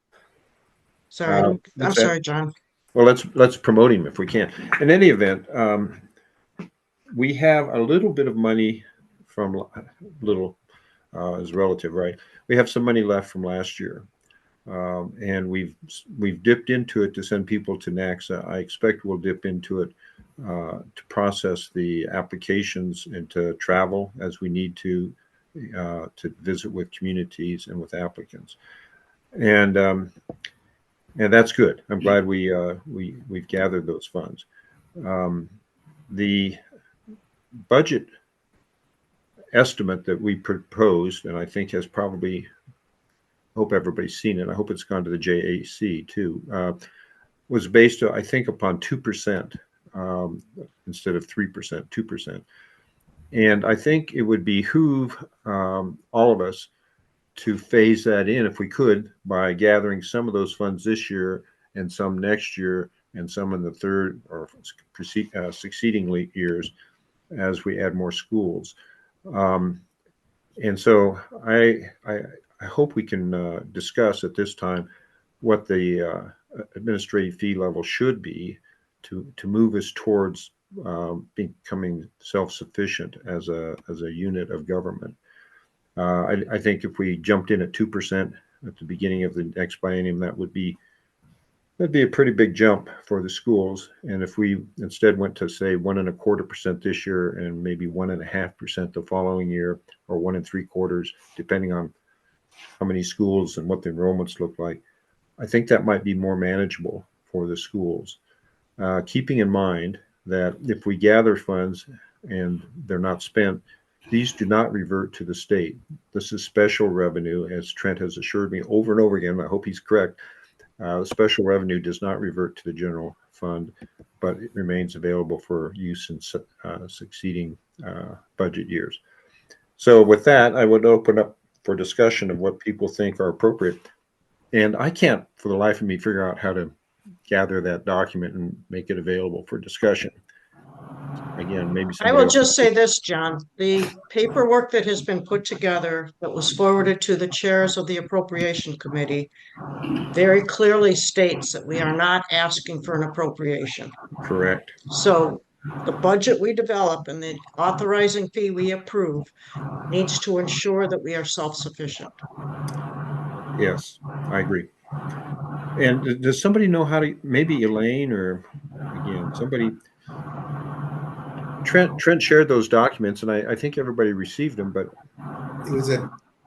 Sorry, I'm sorry, John. Well, let's promote him if we can. In any event, we have a little bit of money from little is relative, right? We have some money left from last year, and we've dipped into it to send people to NACSA. I expect we'll dip into it to process the applications and to travel as we need to visit with communities and with applicants, and that's good. I'm glad we've gathered those funds. The budget estimate that we proposed, and I think has probably, hope everybody's seen it. I hope it's gone to the JAC too. Was based, I think, upon 2% instead of 3%, 2%. And I think it would behoove all of us to phase that in if we could by gathering some of those funds this year and some next year and some in the third or succeeding years as we add more schools. And so I hope we can discuss at this time what the administrative fee level should be to move us towards becoming self-sufficient as a unit of government. I think if we jumped in at 2% at the beginning of the next biennium, that'd be a pretty big jump for the schools. And if we instead went to say 1.25% this year and maybe 1.5% the following year, or 1.75%, depending on how many schools and what the enrollments look like, I think that might be more manageable for the schools. Keeping in mind that if we gather funds and they're not spent, these do not revert to the state. This is special revenue, as Trent has assured me over and over again. I hope he's correct. The special revenue does not revert to the general fund, but it remains available for use in succeeding budget years. So with that, I would open up for discussion of what people think are appropriate. And I can't, for the life of me, figure out how to gather that document and make it available for discussion. Again, maybe I will just say this, John. The paperwork that has been put together that was forwarded to the chairs of the Appropriation Committee very clearly states that we are not asking for an appropriation. Correct. So the budget we develop and the authorizing fee we approve needs to ensure that we are self-sufficient. Yes, I agree. And does somebody know how to, maybe Elaine or again, somebody, Trent shared those documents and I think everybody received them, but It was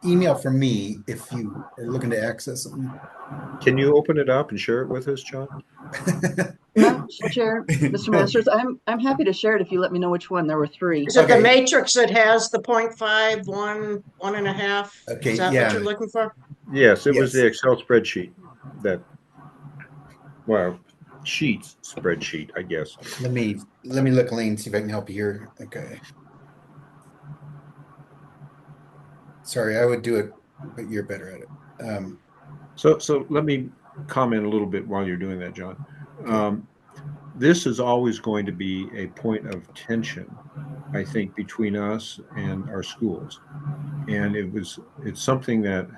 email from me if you are looking to access them. Can you open it up and share it with us, John? Madam Chair, Mr. No. Masters, I'm happy to share it if you let me know which one. There were three. Is it the Okay. matrix that has the 0.5, 1, 1.5? Okay, Is that what you're yeah. looking for? Yes, it was Yes. the Excel spreadsheet that, well, sheets spreadsheet, I guess. Let me look, Lane, see if I can help you here. Okay. Sorry, I would do it, but you're better at it. So let me comment a little bit while you're doing that, John. Okay. This is always going to be a point of tension, I think, between us and our schools. And it's something that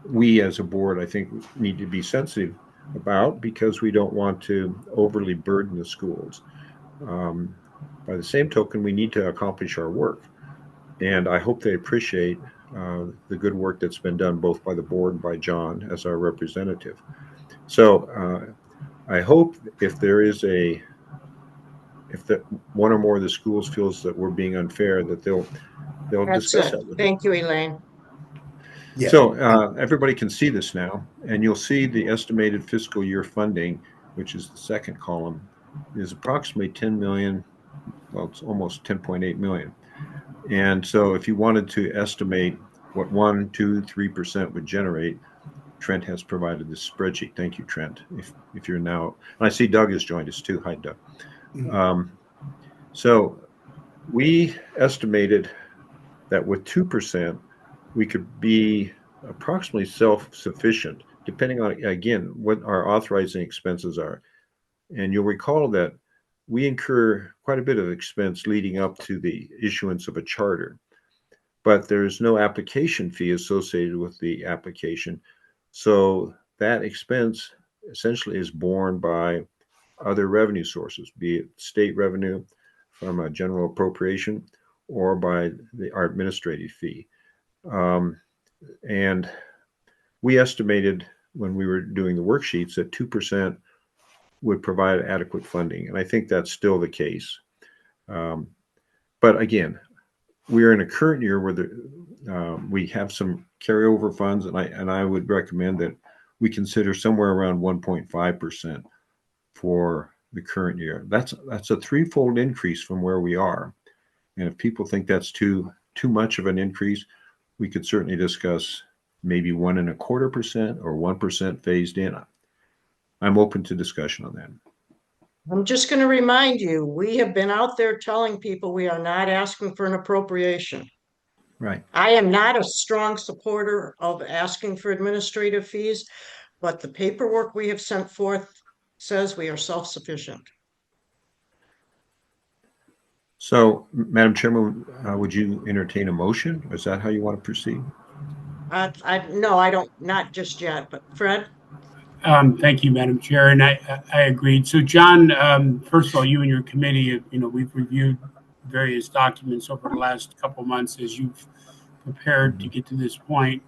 we as a board, I think, need to be sensitive about because we don't want to overly burden the schools. By the same token, we need to accomplish our work. And I hope they appreciate the good work that's been done both by the board and by John as our representative. So I hope if there is if the one or more of the schools feels that we're being unfair, that they'll That's discuss it. that with us. Thank you, Elaine. Yeah. So everybody can see this now, and you'll see the estimated fiscal year funding, which is the second column, is approximately 10 million. Well, it's almost 10.8 million. And so if you wanted to estimate what 1, 2, 3% would generate, Trent has provided this spreadsheet. Thank you, Trent. If you're now, and I see Doug has joined us too. Hi, Doug. So we estimated that with 2%, we could be approximately self-sufficient, depending on, again, what our authorizing expenses are. And you'll recall that we incur quite a bit of expense leading up to the issuance of a charter, but there's no application fee associated with the application. So that expense essentially is borne by other revenue sources, be it state revenue from a general appropriation or by our administrative fee. And we estimated when we were doing the worksheets that 2% would provide adequate funding. And I think that's still the case. But again, we're in a current year where we have some carryover funds, and I would recommend that we consider somewhere around 1.5% for the current year. That's a threefold increase from where we are. And if people think that's too much of an increase, we could certainly discuss maybe 1.25% or 1% phased in. I'm open to discussion on that. I'm just going to remind you, we have been out there telling people we are not asking for an appropriation. Right. I am not a strong supporter of asking for administrative fees, but the paperwork we have sent forth says we are self-sufficient. So, Madam Chairman, would you entertain a motion? Is that how you want to proceed? No, I don't, not just yet, but Fred? Thank you, Madam Chair, and I agreed. So, John, first of all, you and your committee, we've reviewed various documents over the last couple of months as you've prepared to get to this point,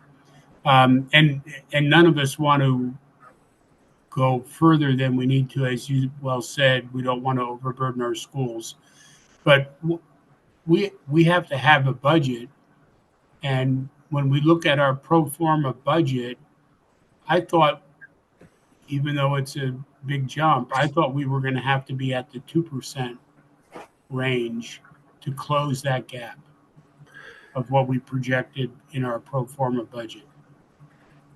and none of us want to go further than we need to. As you well said, we don't want to overburden our schools, but we have to have a budget, and when we look at our pro forma budget, I thought, even though it's a big jump, I thought we were going to have to be at the 2% range to close that gap of what we projected in our pro forma budget.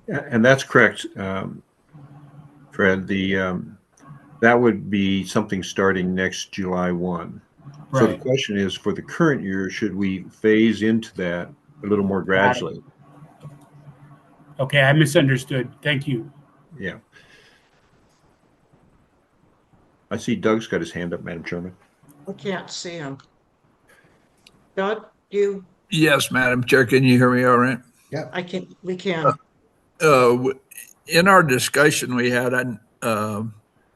And that's correct, Fred. That would be something starting next July 1. So the Right. question is, for the current year, should we phase into that a little more gradually? Okay, I misunderstood. Thank you. Yeah. I see Doug's got his hand up, Madam Chairman. I can't see him. Doug, you, Yes, Madam Chair, can you hear me all right? Yeah. we can. In our discussion we had,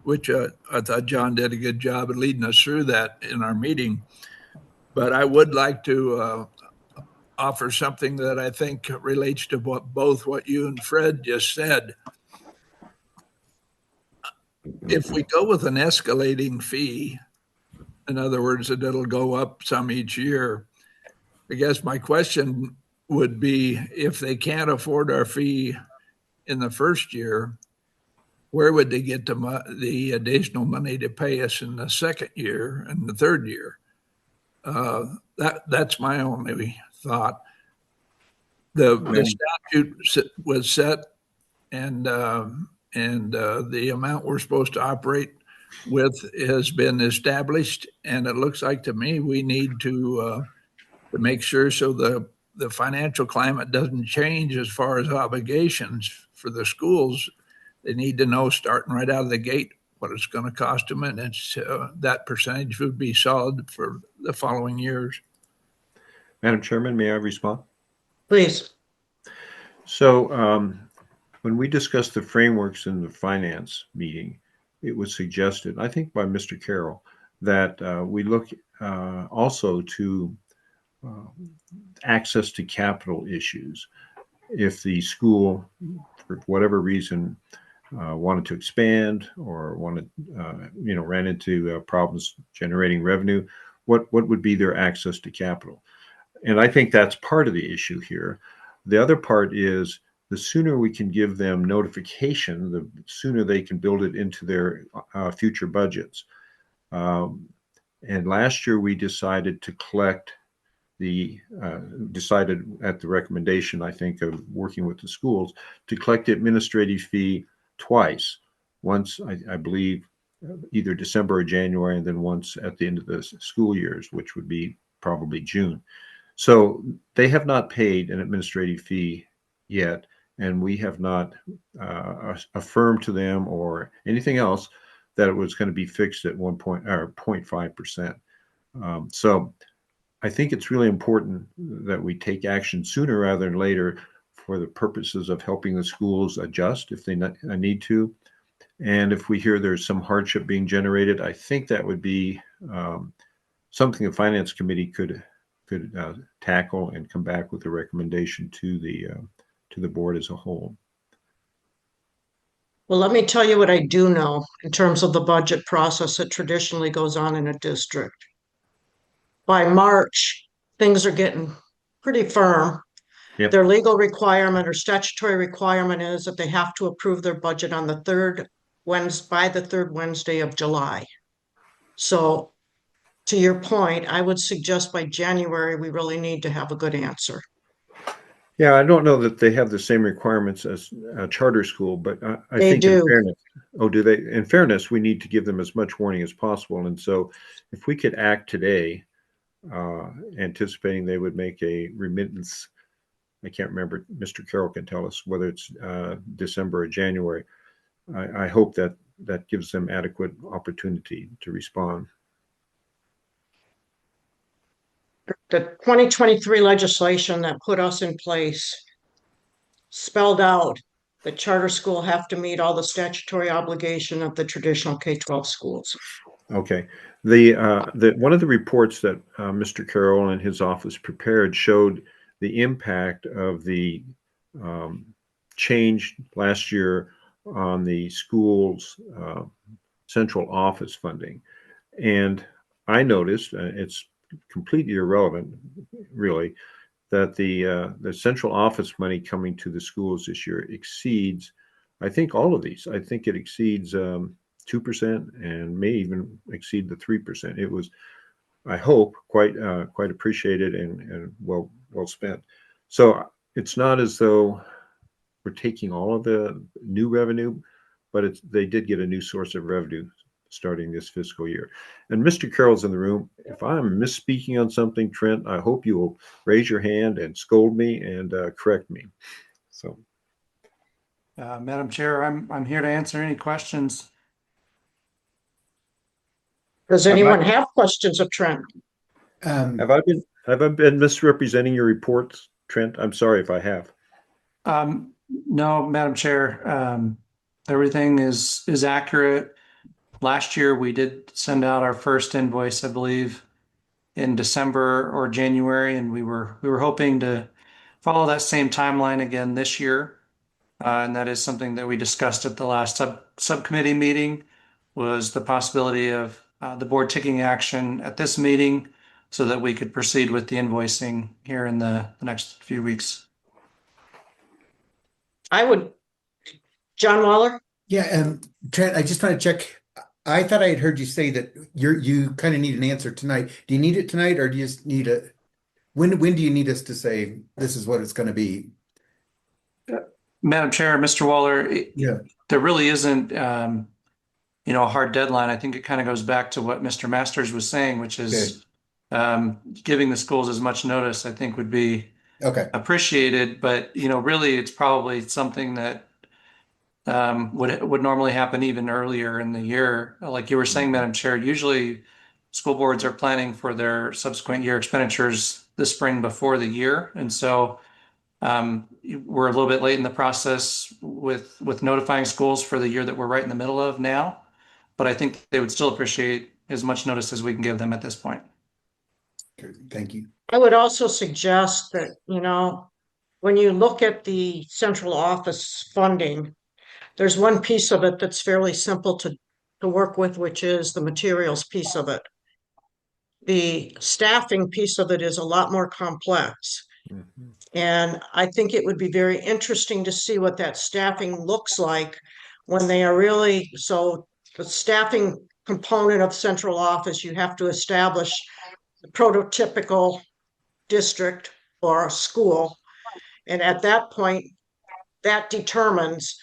which I thought John did a good job of leading us through that in our meeting, but I would like to offer something that I think relates to both what you and Fred just said. If we go with an escalating fee, in other words, that it'll go up some each year, I guess my question would be if they can't afford our fee in the first year, where would they get the additional money to pay us in the second year and the third year? That's my only thought. The statute was set, and the amount we're supposed to operate with has been established, and it looks like to me we need to make sure so the financial climate doesn't change as far as obligations for the schools. They need to know starting right out of the gate what it's going to cost them, and it's that percentage would be solid for the following years. Madam Chairman, may I respond? Please. So when we discussed the frameworks in the finance meeting, it was suggested, I think by Mr. Carroll, that we look also to access to capital issues. If the school, for whatever reason, wanted to expand or wanted, ran into problems generating revenue, what would be their access to capital? And I think that's part of the issue here. The other part is the sooner we can give them notification, the sooner they can build it into their future budgets. And last year we decided to collect decided at the recommendation, I think, of working with the schools to collect the administrative fee twice. Once, I believe, either December or January, and then once at the end of the school years, which would be probably June. So they have not paid an administrative fee yet, and we have not affirmed to them or anything else that it was going to be fixed at 0.5%. So I think it's really important that we take action sooner rather than later for the purposes of helping the schools adjust if they need to. And if we hear there's some hardship being generated, I think that would be something the Finance Committee could tackle and come back with a recommendation to the board as a whole. Well, let me tell you what I do know in terms of the budget process that traditionally goes on in a district. By March, things are getting pretty firm. Yep. Their legal requirement or statutory requirement is that they have to approve their budget on the third Wednesday of July. So to your point, I would suggest by January, we really need to have a good answer. Yeah, I don't know that they have the same requirements as a charter school, but I They think do. in fairness, do they? In fairness, we need to give them as much warning as possible. And so if we could act today, anticipating they would make a remittance, I can't remember, Mr. Carroll can tell us whether it's December or January. I hope that gives them adequate opportunity to respond. The 2023 legislation that put us in place spelled out that charter school have to meet all the statutory obligation of the traditional K-12 schools. Okay. The one of the reports that Mr. Carroll and his office prepared showed the impact of the change last year on the school's central office funding. And I noticed, it's completely irrelevant, really, that the central office money coming to the schools this year exceeds, I think, all of these. I think it exceeds 2% and may even exceed the 3%. It was, I hope, quite appreciated and well spent. So it's not as though we're taking all of the new revenue, but they did get a new source of revenue starting this fiscal year. And Mr. Carroll's in the room. If I'm misspeaking on something, Trent, I hope you will raise your hand and scold me and correct me. So, Madam Chair, I'm here to answer any questions. Does anyone have questions of Trent? have I been misrepresenting your reports, Trent? I'm sorry if I have. No, Madam Chair, everything is accurate. Last year, we did send out our first invoice, I believe, in December or January, and we were hoping to follow that same timeline again this year. And that is something that we discussed at the last subcommittee meeting, was the possibility of the board taking action at this meeting so that we could proceed with the invoicing here in the next few weeks. I would, John Waller? Yeah, Trent, I just want to check. I thought I had heard you say that you kind of need an answer tonight. Do you need it tonight, or do you just need when do you need us to say this is what it's going to be? Madam Chair, Mr. Waller, Yeah. there really isn't, a hard deadline. I think it kind of goes back to what Mr. Masters was saying, which is giving the schools as much notice, I think would be Okay. appreciated. But, really it's probably something that would normally happen even earlier in the year. Like you were saying, Madam Chair, usually school boards are planning for their subsequent year expenditures this spring before the year. And so we're a little bit late in the process with notifying schools for the year that we're right in the middle of now. But I think they would still appreciate as much notice as we can give them at this point. Thank you. I would also suggest that, when you look at the central office funding, there's one piece of it that's fairly simple to work with, which is the materials piece of it. The staffing piece of it is a lot more complex. Mhm. And I think it would be very interesting to see what that staffing looks like when they are really, so the staffing component of central office, you have to establish the prototypical district or school. And at that point, that determines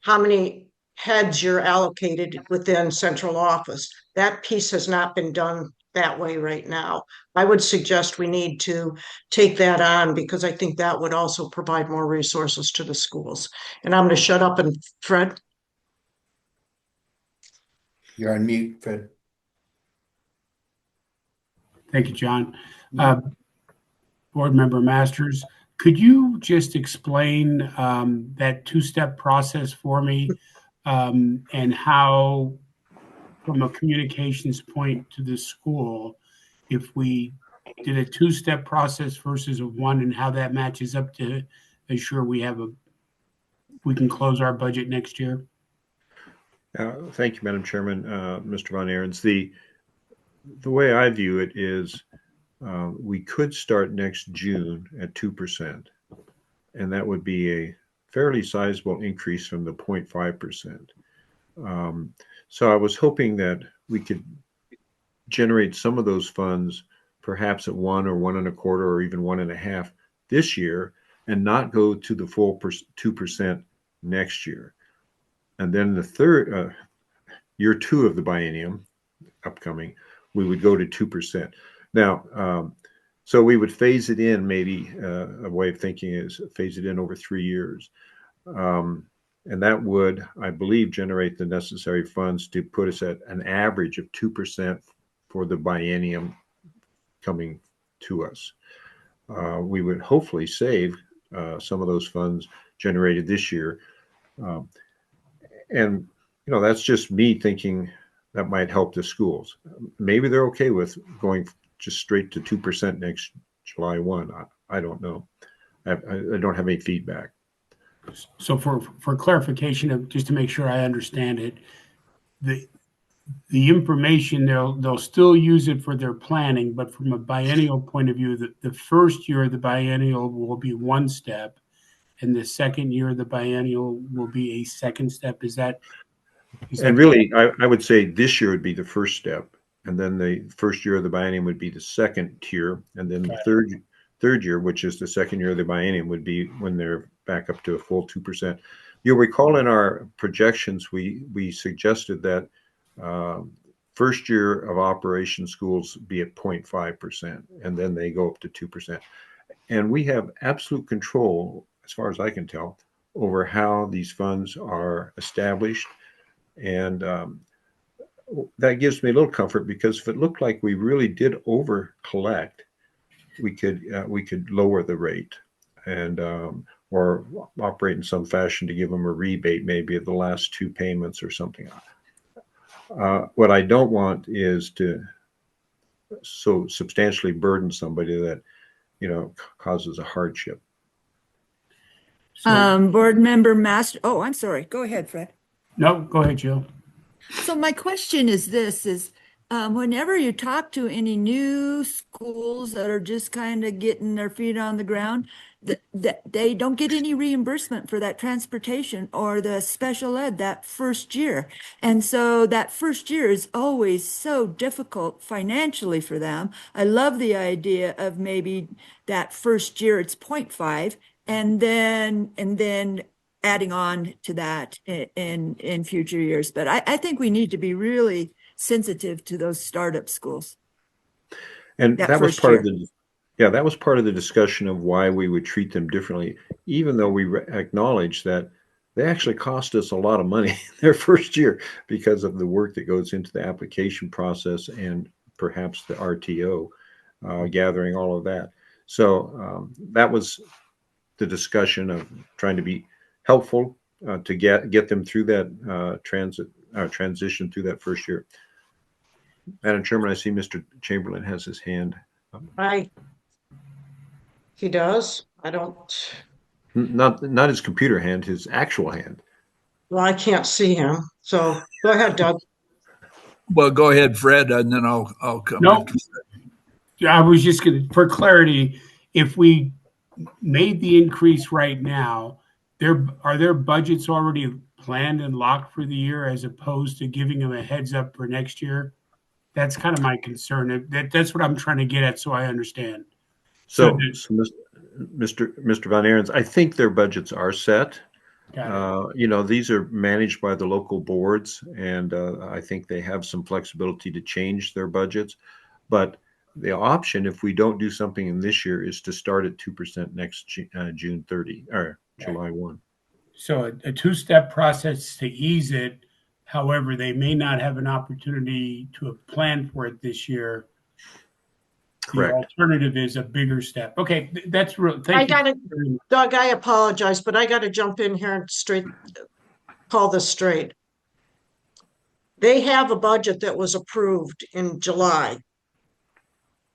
how many heads you're allocated within central office. That piece has not been done that way right now. I would suggest we need to take that on because I think that would also provide more resources to the schools. And I'm going to shut up, and Fred. You're on mute, Fred. Thank you, John. Board Member Masters, could you just explain that two-step process for me and how, from a communications point to the school, if we did a two-step process versus a one, and how that matches up to ensure we can close our budget next year? Thank you, Madam Chairman, Mr. Von Ahrens. The way I view it is we could start next June at 2%, and that would be a fairly sizable increase from the 0.5%. So I was hoping that we could generate some of those funds perhaps at 1 or 1.25 or even 1.5 this year and not go to the full 2% next year. And then the third year 2 of the biennium upcoming, we would go to 2%. Now, so we would phase it in, maybe a way of thinking is phase it in over 3 years. And that would, I believe, generate the necessary funds to put us at an average of 2% for the biennium coming to us. We would hopefully save some of those funds generated this year. And, that's just me thinking that might help the schools. Maybe they're okay with going just straight to 2% next July 1. I don't know. I don't have any feedback. So for clarification, of just to make sure I understand it, the information they'll still use it for their planning, but from a biennial point of view, the first year of the biennial will be one step, and the second year of the biennial will be a second step. Is that and really, I would say this year would be the first step, and then the first year of the biennium would be the second tier, and then the third year, which is the second year of the biennium, would be when they're back up to a full 2%. You'll recall in our projections, we suggested that first year of operation schools be at 0.5%, and then they go up to 2%. And we have absolute control, as far as I can tell, over how these funds are established. And that gives me a little comfort, because if it looked like we really did over collect, we could lower the rate and or operate in some fashion to give them a rebate, maybe of the last 2 payments or something. What I don't want is to so substantially burden somebody that causes a hardship. Board Member Master. Oh, I'm sorry. Go ahead, Fred. No, go ahead, Jill. So my question is this: whenever you talk to any new schools that are just kind of getting their feet on the ground, that they don't get any reimbursement for that transportation or the special ed that first year. And so that first year is always so difficult financially for them. I love the idea of maybe that first year it's 0.5 and then adding on to that in future years. But I think we need to be really sensitive to those startup schools. And That that was first part of year. the, yeah, that was part of the discussion of why we would treat them differently, even though we acknowledge that they actually cost us a lot of money their first year because of the work that goes into the application process and perhaps the RTO, gathering all of that. So that was the discussion of trying to be helpful to get them through that transition through that first year. Madam Chairman, I see Mr. Chamberlain has his hand. He does. I don't, Not his computer hand, his actual hand. well, I can't see him. So go ahead, Doug. Well, go ahead, Fred, and then I'll come No, after. I was just going to, for clarity, if we made the increase right now, are their budgets already planned and locked for the year as opposed to giving them a heads up for next year? That's kind of my concern. That's what I'm trying to get at, so I understand. So Mr. Van Aarons, I think their budgets are set. Got it. You know, these are managed by the local boards, and I think they have some flexibility to change their budgets. But the option, if we don't do something in this year, is to start at 2% next June 30 or July 1. So a two-step process to ease it. However, they may not have an opportunity to have planned for it this year. The Correct. alternative is a bigger step. Okay, that's real. I Thank you. gotta, Doug, I apologize, but I gotta jump in here and call this straight. They have a budget that was approved in July.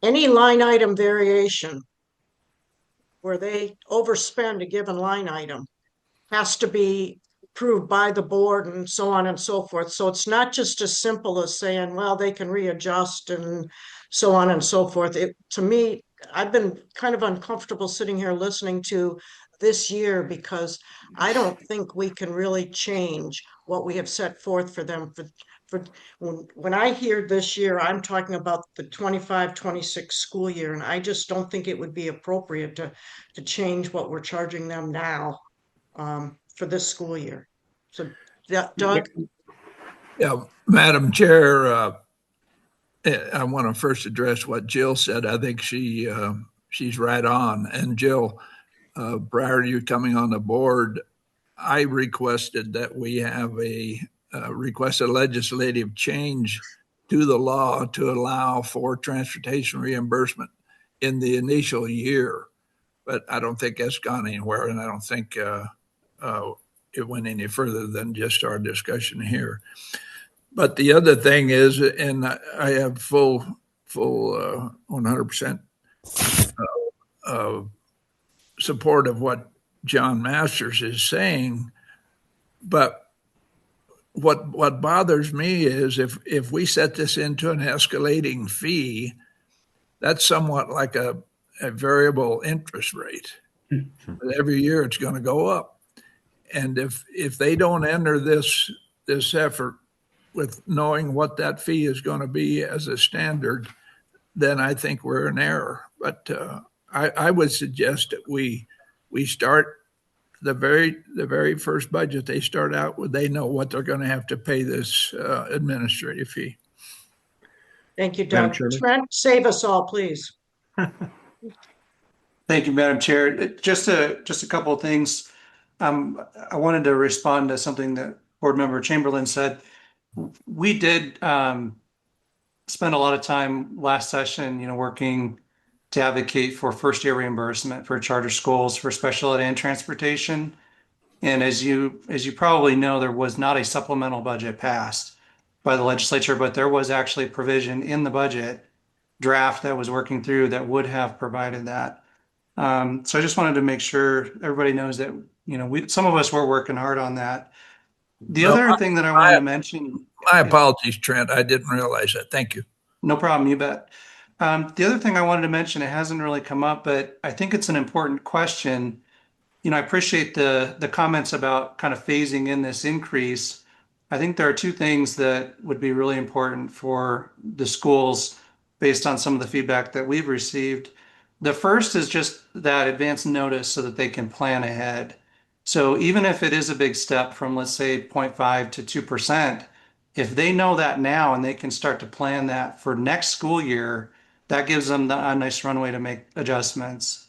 Any line item variation where they overspend a given line item has to be approved by the board and so on and so forth. So it's not just as simple as saying, well, they can readjust and so on and so forth. To me, I've been kind of uncomfortable sitting here listening to this year because I don't think we can really change what we have set forth for them for when I hear this year, I'm talking about the 25-26 school year, and I just don't think it would be appropriate to change what we're charging them now for this school year. So, Doug? Yeah, Madam Chair, I want to first address what Jill said. I think she's right on. And Jill, prior to you coming on the board, I requested that we have request a legislative change to the law to allow for transportation reimbursement in the initial year. But I don't think that's gone anywhere, and I don't think it went any further than just our discussion here. But the other thing is, and I have full 100% support of what John Masters is saying, but what bothers me is if we set this into an escalating fee, that's somewhat like a variable interest rate. Every year it's going to go up. And if they don't enter this effort with knowing what that fee is going to be as a standard, then I think we're in error. But I would suggest that we start the very first budget they start out with. They know what they're going to have to pay this administrative fee. Thank you, Doug. Trent, save us all, please. Thank you, Madam Chair. Just a couple of things. I wanted to respond to something that Board Member Chamberlain said. We did spend a lot of time last session, working to advocate for first year reimbursement for charter schools for special ed and transportation. And as you probably know, there was not a supplemental budget passed by the legislature, but there was actually provision in the budget draft that was working through that would have provided that. So I just wanted to make sure everybody knows that, some of us were working hard on that. The No, other thing that I wanted to mention, my apologies, Trent. I didn't realize that. Thank you. no problem, you bet. The other thing I wanted to mention, it hasn't really come up, but I think it's an important question. I appreciate the comments about kind of phasing in this increase. I think there are two things that would be really important for the schools based on some of the feedback that we've received. The first is just that advance notice so that they can plan ahead. So even if it is a big step from, let's say, 0.5 to 2%, if they know that now and they can start to plan that for next school year, that gives them a nice runway to make adjustments.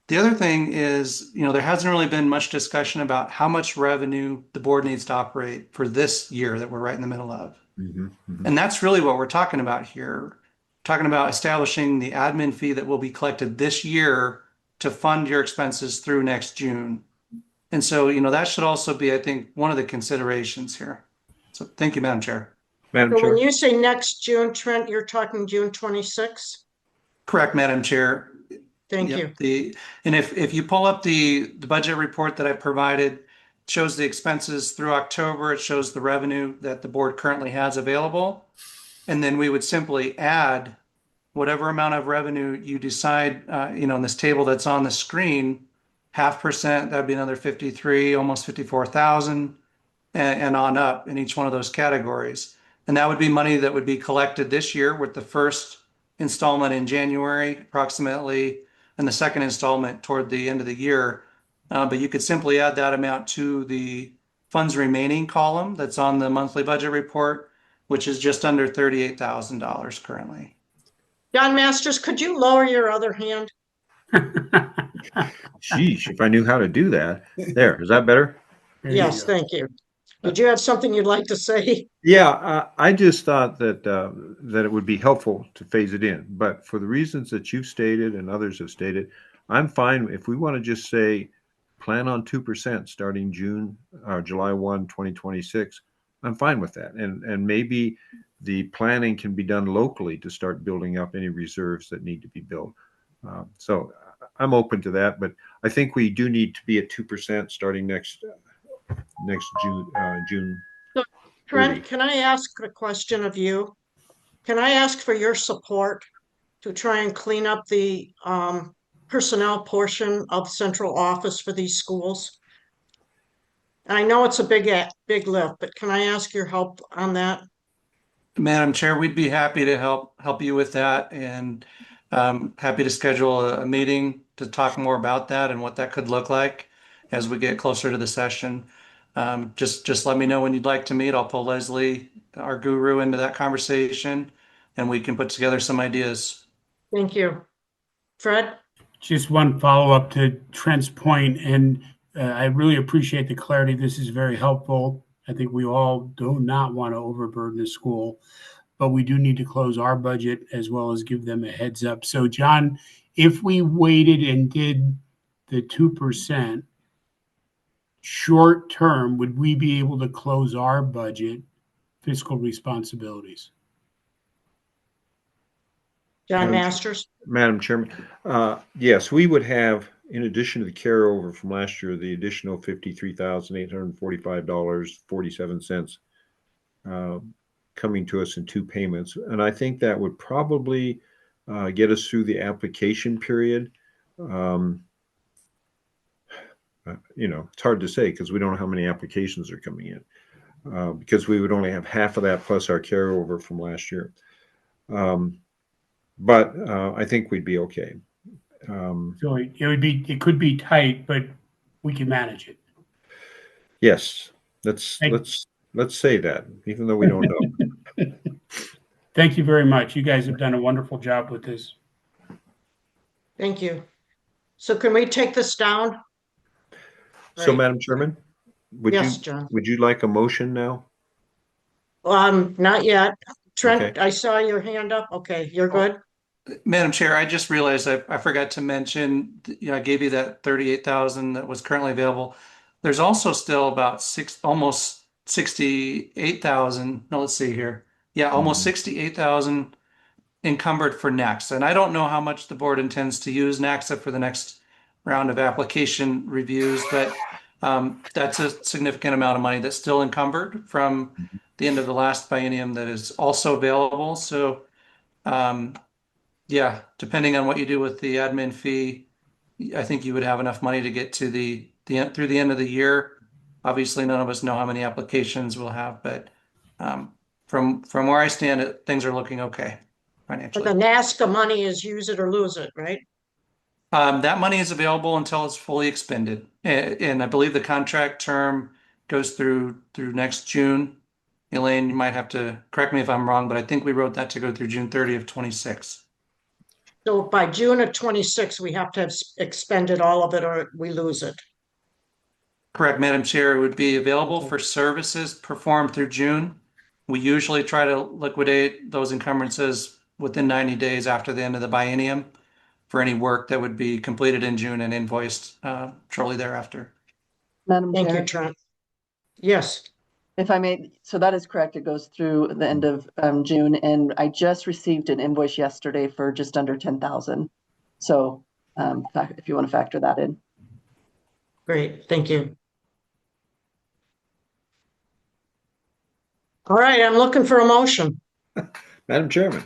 The other thing is, there hasn't really been much discussion about how much revenue the board needs to operate for this year that we're right in the middle of. And that's really what we're talking about here. Talking about establishing the admin fee that will be collected this year to fund your expenses through next June. And so, that should also be, I think, one of the considerations here. So thank you, Madam Chair. Madam So when Chair? you say next June, Trent, you're talking June 26th? Correct, Madam Chair. Thank Yep. you. And if you pull up the budget report that I provided, it shows the expenses through October. It shows the revenue that the board currently has available. And then we would simply add whatever amount of revenue you decide, in this table that's on the screen, 0.5%, that'd be another 53, almost 54,000, and on up in each one of those categories. And that would be money that would be collected this year with the first installment in January, approximately, and the second installment toward the end of the year. But you could simply add that amount to the funds remaining column that's on the monthly budget report, which is just under $38,000 currently. John Masters, could you lower your other hand? Sheesh, if I knew how to do that. There, is that better? There you Yes, go. thank you. Did you have something you'd like to say? Yeah, I just thought that that it would be helpful to phase it in, but for the reasons that you've stated and others have stated, I'm fine if we want to just say plan on 2% starting June or July 1, 2026. I'm fine with that, and maybe the planning can be done locally to start building up any reserves that need to be built. So I'm open to that, but I think we do need to be at 2% starting next June. So, 30. Trent, can I ask a question of you? Can I ask for your support to try and clean up the personnel portion of central office for these schools? I know it's a big lift, but can I ask your help on that? Madam Chair, we'd be happy to help you with that, and happy to schedule a meeting to talk more about that and what that could look like as we get closer to the session. Just let me know when you'd like to meet. I'll pull Leslie, our guru, into that conversation, and we can put together some ideas. Thank you. Fred? Just one follow-up to Trent's point, and I really appreciate the clarity. This is very helpful. I think we all do not want to overburden the school, but we do need to close our budget as well as give them a heads up. So, John, if we waited and did the 2% short term, would we be able to close our budget fiscal responsibilities? John Madam Masters? Madam Chairman, yes, we would have, in addition to the carryover from last year, the additional $53,845.47 coming to us in two payments. And I think that would probably get us through the application period. It's hard to say because we don't know how many applications are coming in, because we would only have half of that plus our carryover from last year. But I think we'd be okay. So it could be tight, but we can manage it. Yes, let's say that, even though we don't know. Thank you very much. You guys have done a wonderful job with this. Thank you. So can we take this down? So, Right. Madam Chairman, Yes, John. would you like a motion now? Not yet. Trent, Okay. I saw your hand up. Okay, you're good? Madam Chair, I just realized I forgot to mention, I gave you that 38,000 that was currently available. There's also still about almost 68,000. No, let's see here. Yeah, almost 68,000 encumbered for next. And I don't know how much the board intends to use NAXA for the next round of application reviews, but That's a significant amount of money that's still encumbered from the end of the last biennium that is also available. So, yeah, depending on what you do with the admin fee, I think you would have enough money to get to through the end of the year. Obviously, none of us know how many applications we'll have, but from where I stand, things are looking okay But financially. the NASCA money is use it or lose it, right? That money is available until it's fully expended, and I believe the contract term goes through next June. Elaine, you might have to correct me if I'm wrong, but I think we wrote that to go through June 30th, 26. So by June of 26, we have to have expended all of it or we lose it. Correct, Madam Chair. It would be available for services performed through June. We usually try to liquidate those encumbrances within 90 days after the end of the biennium for any work that would be completed in June and invoiced shortly thereafter. Madam Thank you, Chair, Trent. Yes, if I may, so that is correct. It goes through the end of June, and I just received an invoice yesterday for just under 10,000. So if you want to factor that in. great. Thank you. All right, I'm looking for a motion. Madam Chairman,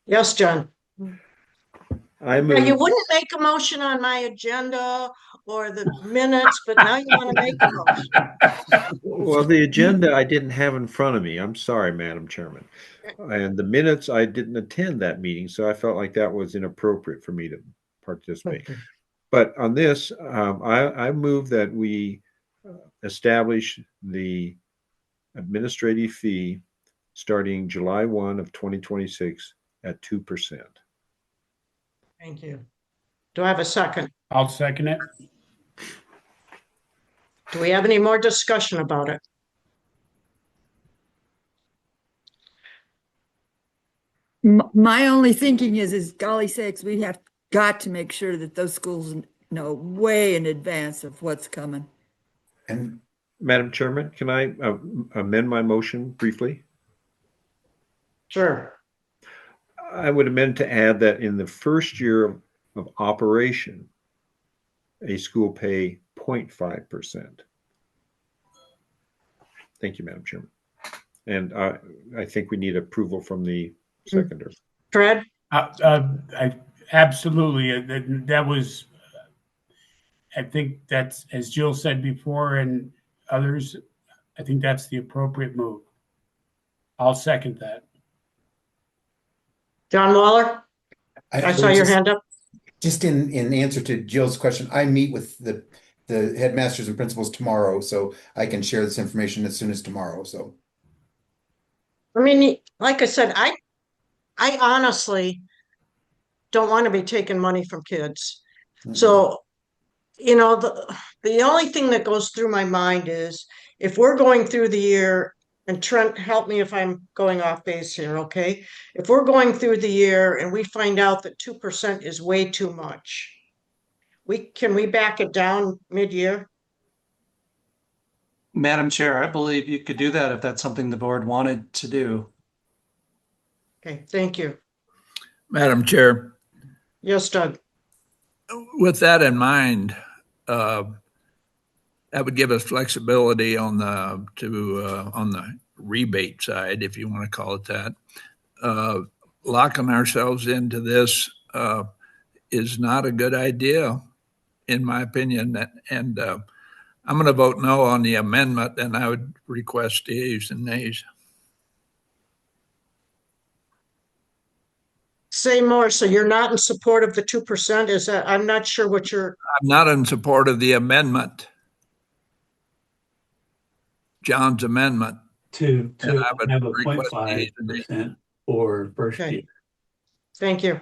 Yes, John. I Now, you move, wouldn't make a motion on my agenda or the minutes, but now you want to make a motion. well, the agenda I didn't have in front of me. I'm sorry, Madam Chairman. And the minutes, I didn't attend that meeting, so I felt like that was inappropriate for me to participate. Okay. But on this, I move that we establish the administrative fee starting July 1 of 2026 at 2%. Thank you. Do I have a second? I'll second it. Do we have any more discussion about it? My only thinking is golly sakes, we have got to make sure that those schools know way in advance of what's coming. And Madam Chairman, can I amend my motion briefly? Sure. I would amend to add that in the first year of operation, a school pay 0.5%. Thank you, Madam Chairman. And I think we need approval from the seconder. Fred? I absolutely. That was, I think that's, as Jill said before and others, I think that's the appropriate move. I'll second that. John Waller? I saw your hand up. Just in answer to Jill's question, I meet with the headmasters and principals tomorrow, so I can share this information as soon as tomorrow. So, I mean, like I said, I honestly don't want to be taking money from kids. So, you know, the only thing that goes through my mind is if we're going through the year, and Trent, help me if I'm going off base here, okay? If we're going through the year and we find out that 2% is way too much, can we back it down mid-year? Madam Chair, I believe you could do that if that's something the board wanted to do. Okay, thank you. Madam Chair, Yes, Doug. with that in mind, that would give us flexibility on the rebate side, if you want to call it that. Locking ourselves into this is not a good idea, in my opinion. And I'm going to vote no on the amendment, and I would request yeas and nays. Say more. So you're not in support of the 2%? Is that, I'm not sure what you're, I'm not in support of the amendment, John's amendment. To And I would have a request 0.5% for first Okay. year. thank you.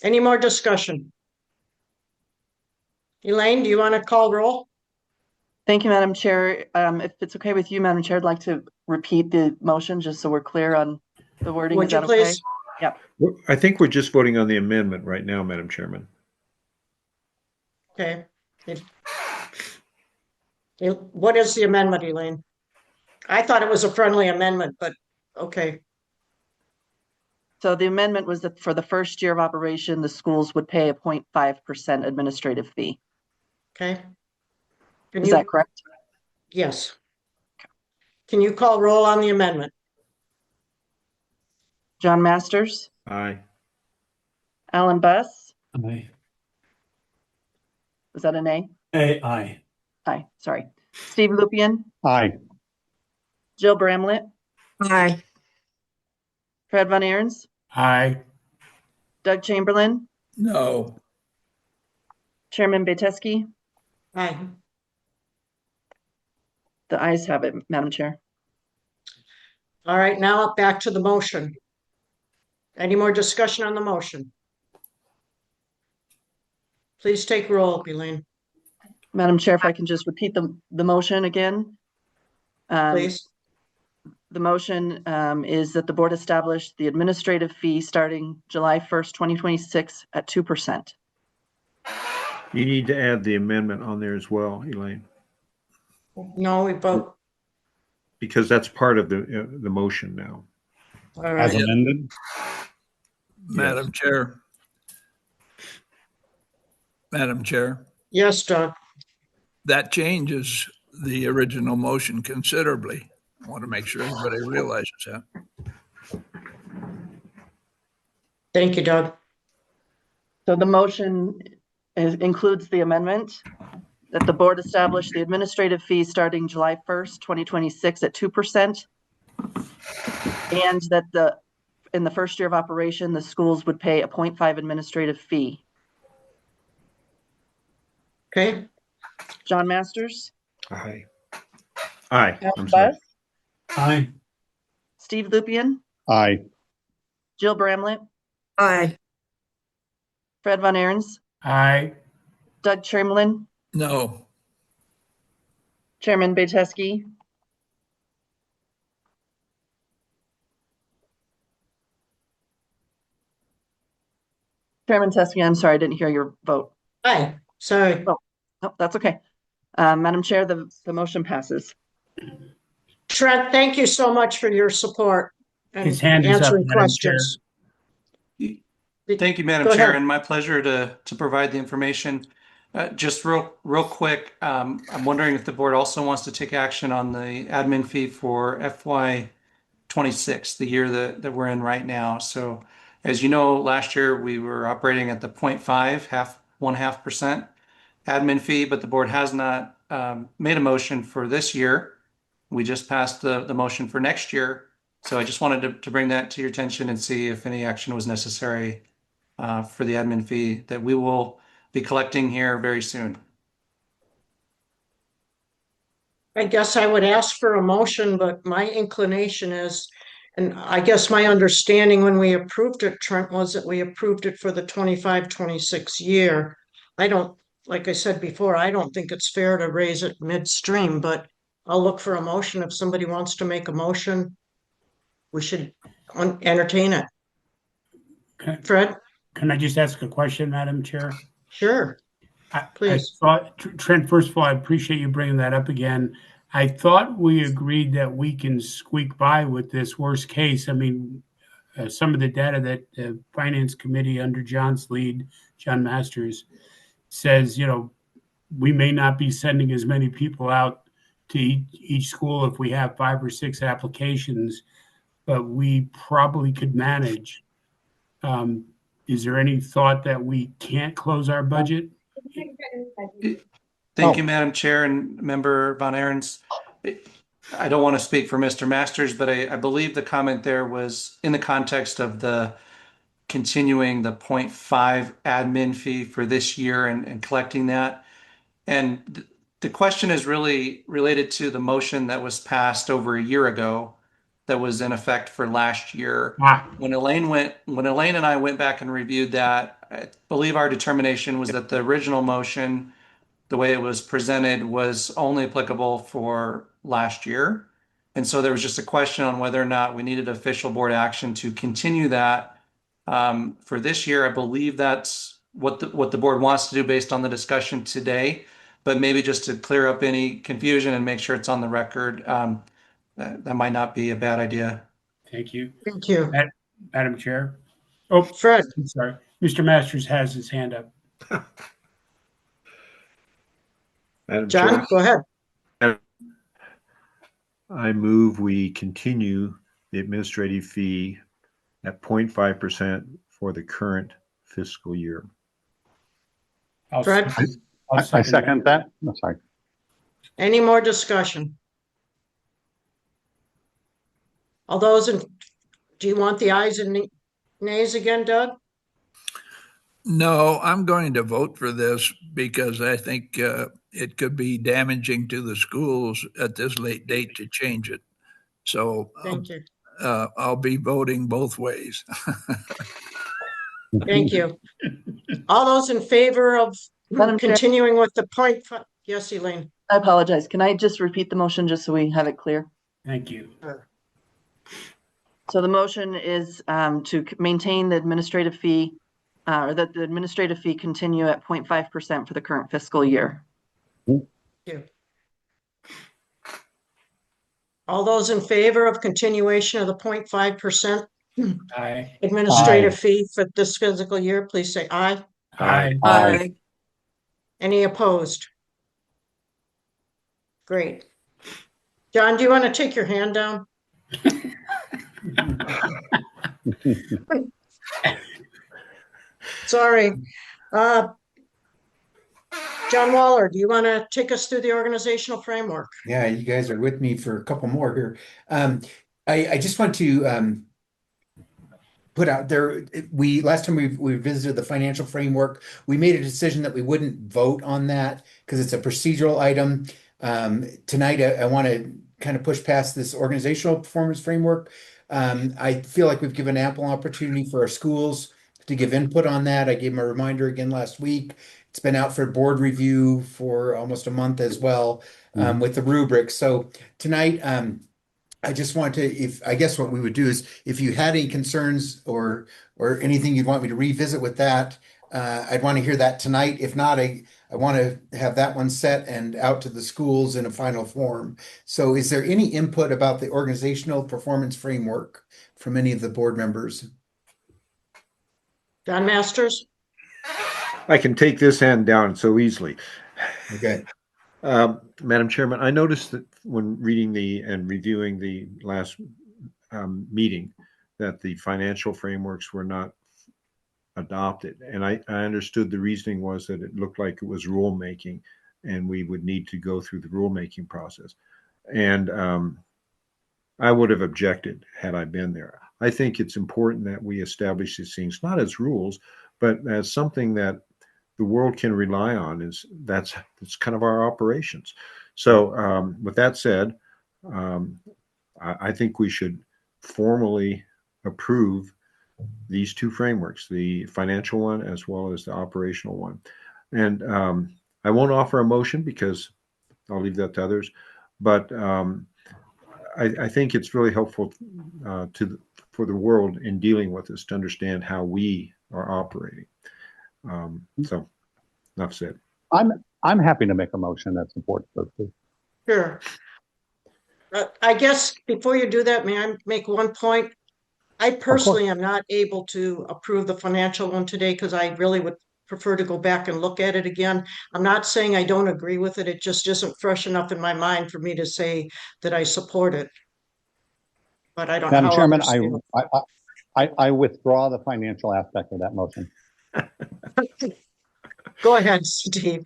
Any more discussion? Elaine, do you want to call roll? Thank you, Madam Chair. If it's okay with you, Madam Chair, I'd like to repeat the motion just so we're clear on the wording. Would Is you that okay? please? I think we're just voting on the amendment right now, Madam Chairman. Okay. What is the amendment, Elaine? I thought it was a friendly amendment, but okay. So the amendment was that for the first year of operation, the schools would pay a 0.5% administrative fee. Okay? Can Is you- that correct? Yes. Can you call roll on the amendment? John Masters, Aye. Alan Buss, Aye. was that an A? Aye. Aye, sorry. Steve Lupian, Aye. Jill Bramlett, Aye. Fred Von Ahrens, Aye. Doug Chamberlain, No. Chairman Beteski. Aye. The ayes have it, Madam Chair. All right, now back to the motion. Any more discussion on the motion? Please take roll, Elaine, Madam Chair, if I can just repeat the motion again. please. The motion is that the board establish the administrative fee starting July 1st, 2026 at 2%. You need to add the amendment on there as well, Elaine, No, we vote. because that's part of the motion now. All As right, amended? Madam Chair. Madam Chair, yes, Doug. that changes the original motion considerably. I want to make sure everybody realizes that. Thank you, Doug. So the motion includes the amendment that the board establish the administrative fee starting July 1st, 2026 at 2%. And that in the first year of operation, the schools would pay a 0.5 administrative fee. Okay, John Masters, Aye. Aye. Alan I'm sorry. Buss, Aye. Steve Lupian, Aye. Jill Bramlett, Aye. Fred Von Ahrens, Aye. Doug Chamberlain, No. Chairman Beteski. Chairman Teske, I'm sorry, I didn't hear your vote. aye, sorry. Oh, that's okay. Madam Chair, the motion passes. Trent, thank you so much for your support and His hand is up, answering Madam Chair. questions. Thank you, Madam Go Chair, ahead. and my pleasure to provide the information. Just real quick, I'm wondering if the board also wants to take action on the admin fee for FY 26, the year that we're in right now. So as you know, last year we were operating at the 0.5, 1.5% admin fee, but the board has not made a motion for this year. We just passed the motion for next year. So I just wanted to bring that to your attention and see if any action was necessary for the admin fee that we will be collecting here very soon. I guess I would ask for a motion, but my inclination is, and I guess my understanding when we approved it, Trent, was that we approved it for the 25-26 year. I don't, like I said before, I don't think it's fair to raise it midstream, but I'll look for a motion. If somebody wants to make a motion, we should entertain it. Fred? Can I just ask a question, Madam Chair? Sure. I Please. thought, Trent, first of all, I appreciate you bringing that up again. I thought we agreed that we can squeak by with this worst case. I mean, some of the data that the Finance Committee under John's lead, John Masters, says, we may not be sending as many people out to each school if we have 5 or 6 applications, but we probably could manage. Is there any thought that we can't close our budget? Thank you, Madam Chair and Member Von Ahrens. I don't want to speak for Mr. Masters, but I believe the comment there was in the context of the continuing the 0.5 admin fee for this year and collecting that. And the question is really related to the motion that was passed over a year ago that was in effect for last year. When Elaine and I went back and reviewed that, I believe our determination was that the original motion, the way it was presented, was only applicable for last year. And so there was just a question on whether or not we needed official board action to continue that for this year. I believe that's what the board wants to do based on the discussion today. But maybe just to clear up any confusion and make sure it's on the record, that might not be a bad idea. Thank you. Thank you. Madam Chair. Oh, Fred? I'm sorry. Mr. Masters has his hand up. Madam John, Chair, go ahead. I move we continue the administrative fee at 0.5% for the current fiscal year. Fred, I'll I second that. I'm sorry. any more discussion? All those in, do you want the ayes and nays again, Doug? No, I'm going to vote for this because I think it could be damaging to the schools at this late date to change it. So Thank you. I'll be voting both ways. Thank you. All those in favor of Madam Chair, continuing with the point? Yes, Elaine. I apologize. Can I just repeat the motion just so we have it clear? Thank you. So the motion is to maintain the administrative fee, or that the administrative fee continue at 0.5% for the current fiscal year. Thank you. All those in favor of continuation of the 0.5% Aye. administrative fee for this fiscal year, please say aye. Aye. Aye. Any opposed? Great. John, do you want to take your hand down? Sorry. John Waller, do you want to take us through the organizational framework? Yeah, you guys are with me for a couple more here. I just want to put out there, last time we visited the financial framework, we made a decision that we wouldn't vote on that because it's a procedural item. Tonight, I want to kind of push past this organizational performance framework. I feel like we've given ample opportunity for our schools to give input on that. I gave them a reminder again last week. It's been out for board review for almost a month as well, with the rubric. So tonight, I just want to, I guess what we would do is if you had any concerns or anything you'd want me to revisit with that, I'd want to hear that tonight. If not, I want to have that one set and out to the schools in a final form. So is there any input about the organizational performance framework from any of the board members? John Masters? I can take this hand down so easily. Okay. Madam Chairman, I noticed that when reading and reviewing the last meeting, that the financial frameworks were not adopted. And I understood the reasoning was that it looked like it was rulemaking and we would need to go through the rulemaking process. And I would have objected had I been there. I think it's important that we establish these things, not as rules, but as something that the world can rely on. That's kind of our operations. So with that said, I think we should formally approve these two frameworks, the financial one as well as the operational one. And I won't offer a motion because I'll leave that to others, but I think it's really helpful for the world in dealing with this to understand how we are operating. So enough said. I'm happy to make a motion that supports those two. Sure. I guess before you do that, may I make one point? I personally am not able to approve the financial one today because I really would prefer to go back and look at it again. I'm not saying I don't agree with it. It just isn't fresh enough in my mind for me to say that I support it. But I don't know Madam how Chairman, others feel. I withdraw the financial aspect of that motion. Go ahead, Steve.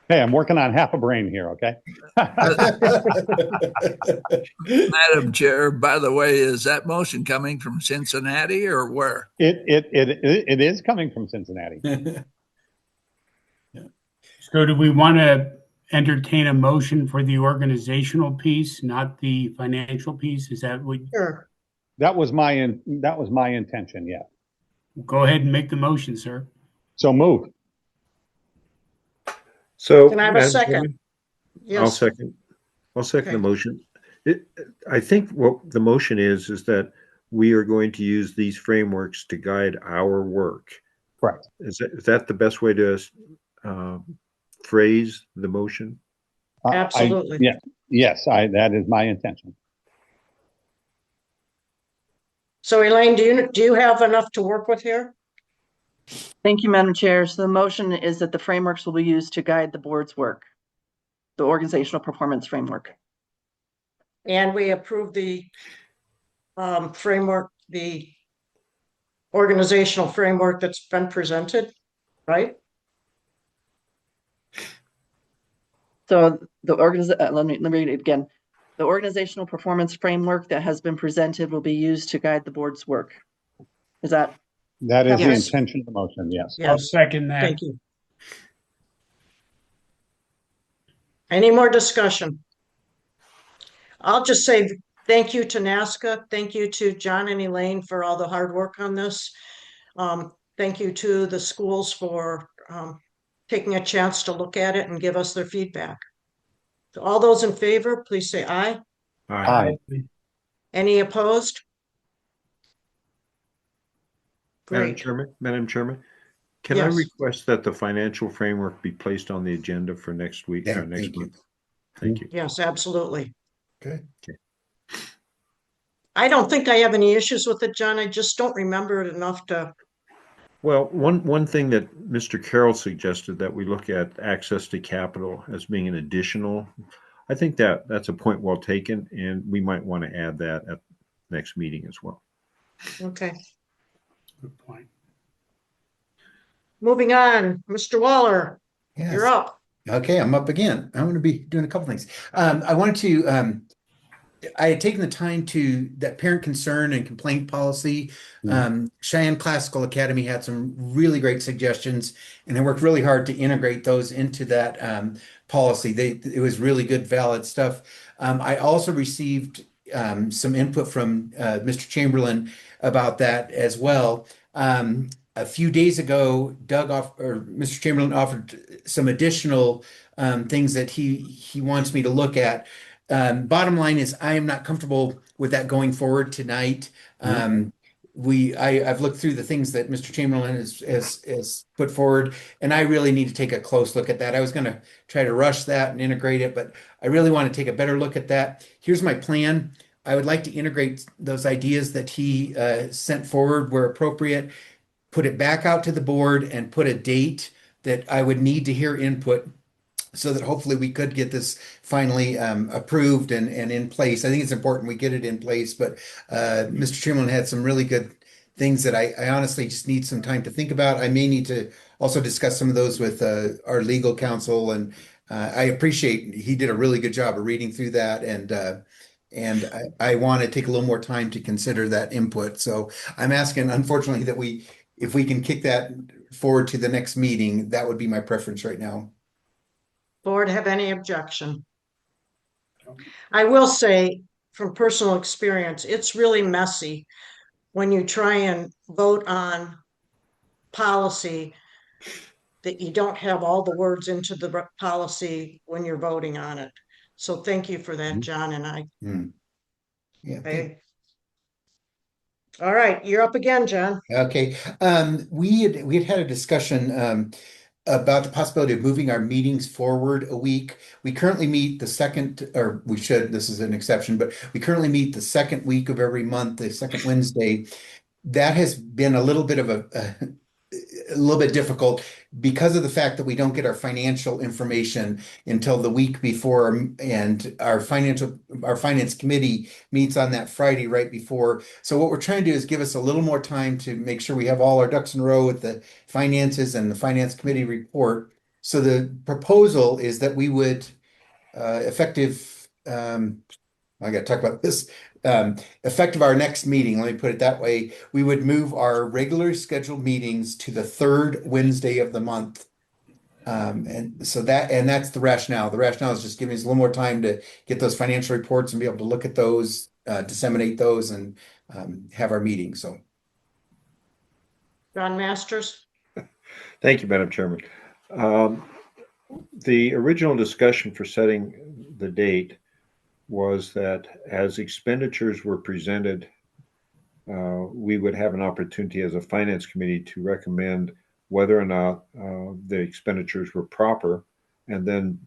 Hey, I'm working on half a brain here, okay? Madam Chair, by the way, is that motion coming from Cincinnati or where? It is coming from Cincinnati. So do we want to entertain a motion for the organizational piece, not the financial piece? Is that what? Sure. That was my intention, yeah. Go ahead and make the motion, sir. So move. So Can I have a Madam second? Chairman, Yes. I'll second Okay. the motion. I think what the motion is that we are going to use these frameworks to guide our work. Correct. Is that the best way to phrase the motion? Absolutely. Yes, that is my intention. So Elaine, do you have enough to work with here? Thank you, Madam Chair. So the motion is that the frameworks will be used to guide the board's work, the organizational performance framework. And we approve the framework, the organizational framework that's been presented, right? So let me read it again. The organizational performance framework that has been presented will be used to guide the board's work. Is that? That is the Yes. intention of the motion, yes. I'll Yes, second that. thank you. Any more discussion? I'll just say thank you to NASCA. Thank you to John and Elaine for all the hard work on this. Thank you to the schools for taking a chance to look at it and give us their feedback. So all those in favor, please say aye. Aye. Any opposed? Madam Great. Chairman, can I Yes. request that the financial framework be placed on the agenda for next week Yeah, or next thank you. month? Thank you. Yes, absolutely. Good. I don't think I have any issues with it, John. I just don't remember it enough to. Well, one thing that Mr. Carroll suggested that we look at access to capital as being an additional, I think that's a point well taken, and we might want to add that at next meeting as well. Okay. Good point. Moving on, Mr. Waller, you're Yes. up. Okay, I'm up again. I'm going to be doing a couple things. I wanted to I had taken the time to that parent concern and complaint policy. Cheyenne Classical Academy had some really great suggestions, and I worked really hard to integrate those into that policy. It was really good, valid stuff. I also received some input from Mr. Chamberlain about that as well. A few days ago, Mr. Chamberlain offered some additional things that he wants me to look at. Bottom line is I am not comfortable with that going forward tonight. I've looked through the things that Mr. Chamberlain has put forward, and I really need to take a close look at that. I was going to try to rush that and integrate it, but I really want to take a better look at that. Here's my plan. I would like to integrate those ideas that he sent forward where appropriate, put it back out to the board, and put a date that I would need to hear input so that hopefully we could get this finally approved and in place. I think it's important we get it in place, but Mr. Chairman had some really good things that I honestly just need some time to think about. I may need to also discuss some of those with our legal counsel, and I appreciate he did a really good job of reading through that, and I want to take a little more time to consider that input. So I'm asking, unfortunately, that if we can kick that forward to the next meeting, that would be my preference right now. Board have any objection? I will say from personal experience, it's really messy when you try and vote on policy that you don't have all the words into the policy when you're voting on it. So thank you for that, John, and I. Yeah. Okay. All right, you're up again, John. Okay. We had a discussion about the possibility of moving our meetings forward a week. We currently meet the second, or we should, this is an exception, but we currently meet the second week of every month, the second Wednesday. That has been a little bit of a little bit difficult because of the fact that we don't get our financial information until the week before, and our finance committee meets on that Friday right before. So what we're trying to do is give us a little more time to make sure we have all our ducks in a row with the finances and the finance committee report. So the proposal is that we would effective I got to talk about this. Effective our next meeting, let me put it that way, we would move our regularly scheduled meetings to the third Wednesday of the month. And that's the rationale. The rationale is just giving us a little more time to get those financial reports and be able to look at those, disseminate those, and have our meeting. So, John Masters. Thank you, Madam Chairman. The original discussion for setting the date was that as expenditures were presented, we would have an opportunity as a finance committee to recommend whether or not the expenditures were proper, and then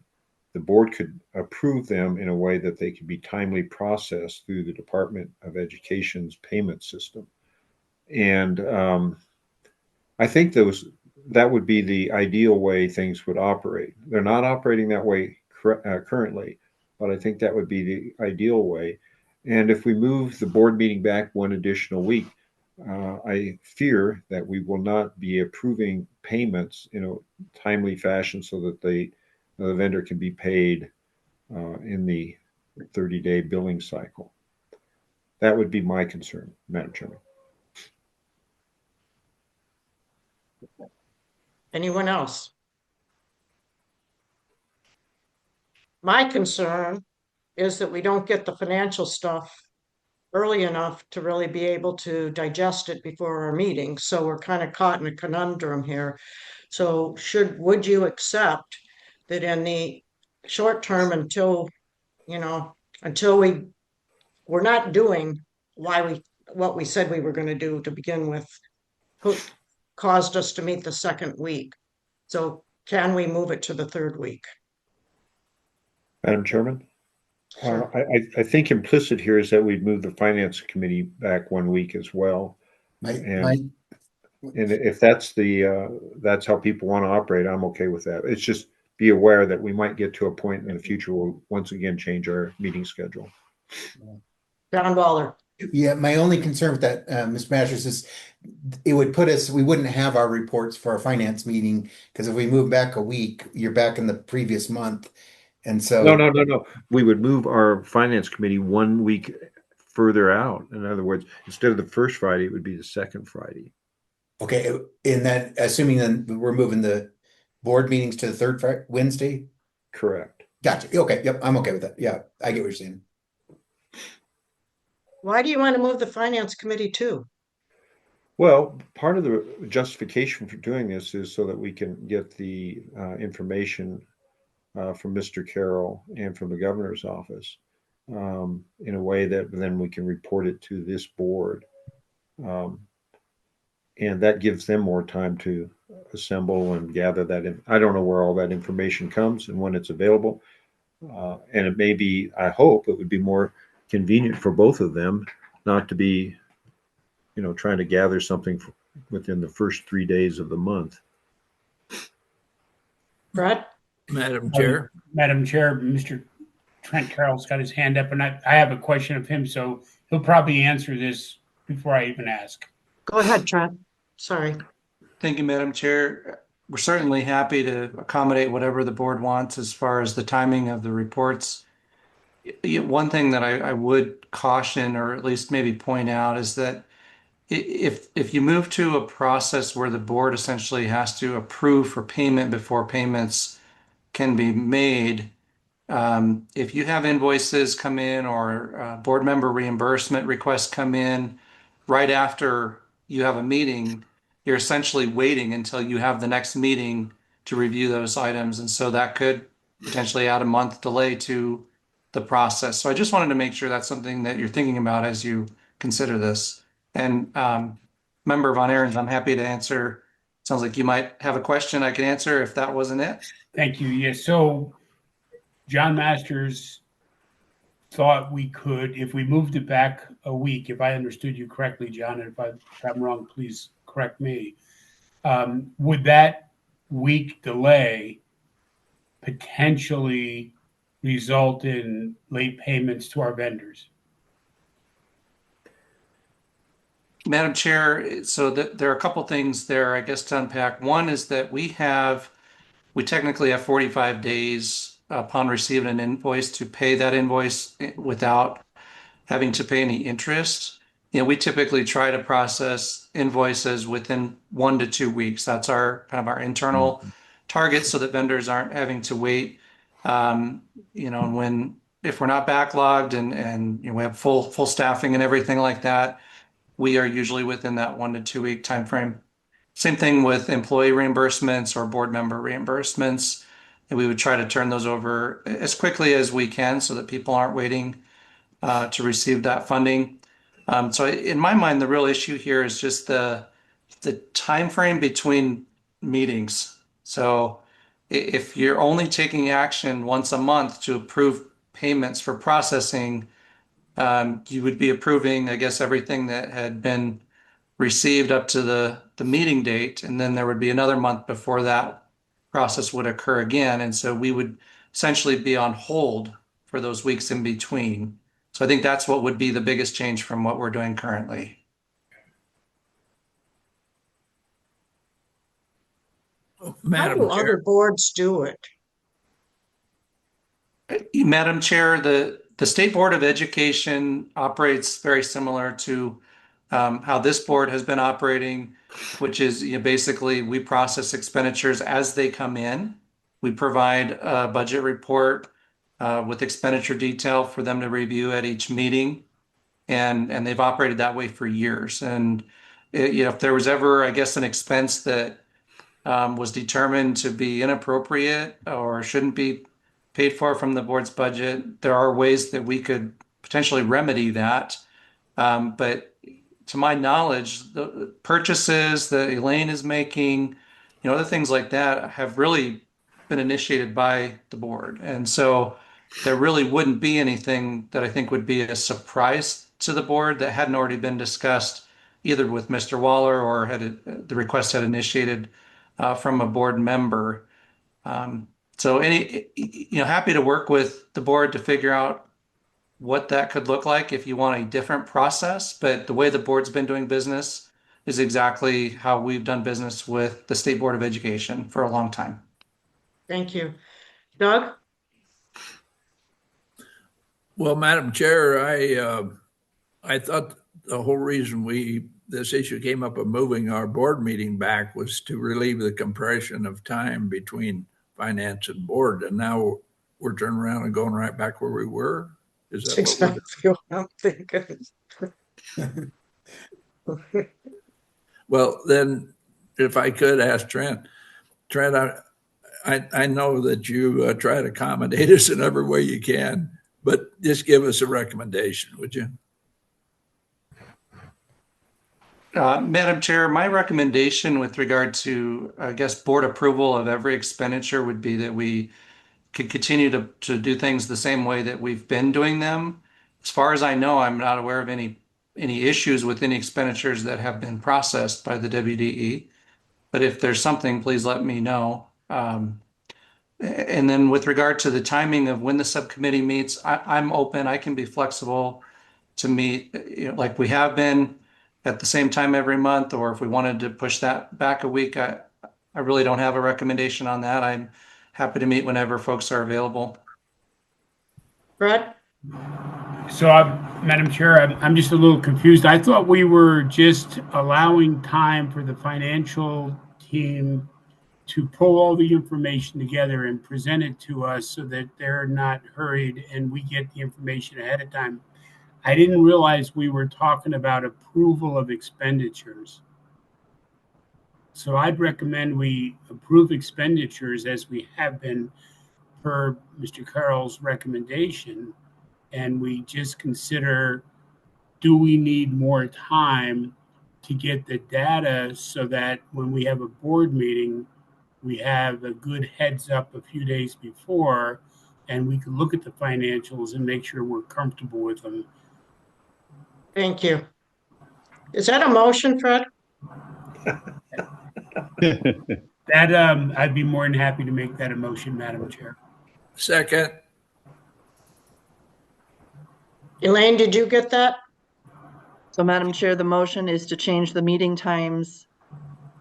the board could approve them in a way that they could be timely processed through the Department of Education's payment system. And I think that would be the ideal way things would operate. They're not operating that way currently, but I think that would be the ideal way. And if we move the board meeting back one additional week, I fear that we will not be approving payments in a timely fashion so that the vendor can be paid in the 30-day billing cycle. That would be my concern, Madam Chairman. Anyone else? My concern is that we don't get the financial stuff early enough to really be able to digest it before our meeting. So we're kind of caught in a conundrum here. So would you accept that in the short term until, until we're not doing what we said we were going to do to begin with, who caused us to meet the second week. So can we move it to the third week? Madam Chairman? Sure. I think implicit here is that we'd move the finance committee back one week as well. And if that's how people want to operate, I'm okay with that. It's just be aware that we might get to a point in the future where we'll once again change our meeting schedule. John Waller. Yeah, my only concern with that, Ms. Masters, is we wouldn't have our reports for our finance meeting, because if we move back a week, you're back in the previous month. And so No. We would move our finance committee one week further out. In other words, instead of the first Friday, it would be the second Friday. Okay, in that, assuming then we're moving the board meetings to the third Wednesday? Correct. Gotcha. Okay, yep, I'm okay with that. Yeah, I get what you're saying. Why do you want to move the finance committee too? Well, part of the justification for doing this is so that we can get the information from Mr. Carroll and from the governor's office in a way that then we can report it to this board. And that gives them more time to assemble and gather that in. I don't know where all that information comes and when it's available. And it may be, I hope it would be more convenient for both of them not to be, trying to gather something within the first 3 days of the month. Brad? Madam Chair. Madam Chair, Mr. Trent Carroll's got his hand up, and I have a question of him, so he'll probably answer this before I even ask. Go ahead, Trent. Sorry. Thank you, Madam Chair. We're certainly happy to accommodate whatever the board wants as far as the timing of the reports. One thing that I would caution, or at least maybe point out, is that if you move to a process where the board essentially has to approve for payment before payments can be made, if you have invoices come in or board member reimbursement requests come in right after you have a meeting, you're essentially waiting until you have the next meeting to review those items. And so that could potentially add a month delay to the process. So I just wanted to make sure that's something that you're thinking about as you consider this. And Member Von Ahrens, I'm happy to answer. Sounds like you might have a question I can answer if that wasn't it. Thank you. Yes. So John Masters thought we could, if we moved it back a week, if I understood you correctly, John, and if I'm wrong, please correct me. Would that week delay potentially result in late payments to our vendors? Madam Chair, so there are a couple things there, I guess, to unpack. One is that we technically have 45 days upon receiving an invoice to pay that invoice without having to pay any interest. We typically try to process invoices within 1 to 2 weeks. That's our kind of our internal target, so that vendors aren't having to wait. If we're not backlogged and we have full staffing and everything like that, we are usually within that 1 to 2 week timeframe. Same thing with employee reimbursements or board member reimbursements. And we would try to turn those over as quickly as we can so that people aren't waiting to receive that funding. So in my mind, the real issue here is just the time frame between meetings. So if you're only taking action once a month to approve payments for processing, you would be approving, I guess, everything that had been received up to the meeting date, and then there would be another month before that process would occur again. And so we would essentially be on hold for those weeks in between. So I think that's what would be the biggest change from what we're doing currently. How do Madam other Chair, boards do it? Madam Chair, the State Board of Education operates very similar to how this board has been operating, which is basically we process expenditures as they come in. We provide a budget report with expenditure detail for them to review at each meeting. And they've operated that way for years. And if there was ever, I guess, an expense that was determined to be inappropriate or shouldn't be paid for from the board's budget, there are ways that we could potentially remedy that. But to my knowledge, the purchases that Elaine is making, other things like that have really been initiated by the board. And so there really wouldn't be anything that I think would be a surprise to the board that hadn't already been discussed either with Mr. Waller or the request had initiated from a board member. So happy to work with the board to figure out what that could look like if you want a different process. But the way the board's been doing business is exactly how we've done business with the State Board of Education for a long time. Thank you. Doug? well, Madam Chair, I thought the whole reason this issue came up of moving our board meeting back was to relieve the compression of time between finance and board. And now we're turning around and going right back where we were. Is that Exactly what I'm thinking. Well, then, if I could ask Trent, I know that you try to accommodate us in every way you can, but just give us a recommendation, would you? Madam Chair, my recommendation with regard to, I guess, board approval of every expenditure would be that we could continue to do things the same way that we've been doing them. As far as I know, I'm not aware of any issues with any expenditures that have been processed by the WDE. But if there's something, please let me know. And then with regard to the timing of when the subcommittee meets, I'm open. I can be flexible to meet, like we have been at the same time every month, or if we wanted to push that back a week, I really don't have a recommendation on that. I'm happy to meet whenever folks are available. Brett? So, Madam Chair, I'm just a little confused. I thought we were just allowing time for the financial team to pull all the information together and present it to us so that they're not hurried and we get the information ahead of time. I didn't realize we were talking about approval of expenditures. So I'd recommend we approve expenditures as we have been per Mr. Carroll's recommendation. And we just consider, do we need more time to get the data so that when we have a board meeting, we have a good heads up a few days before, and we can look at the financials and make sure we're comfortable with them. Thank you. Is that a motion, Fred? That I'd be more than happy to make that a motion, Madam Chair. Second, Elaine, did you get that? So Madam Chair, the motion is to change the meeting times,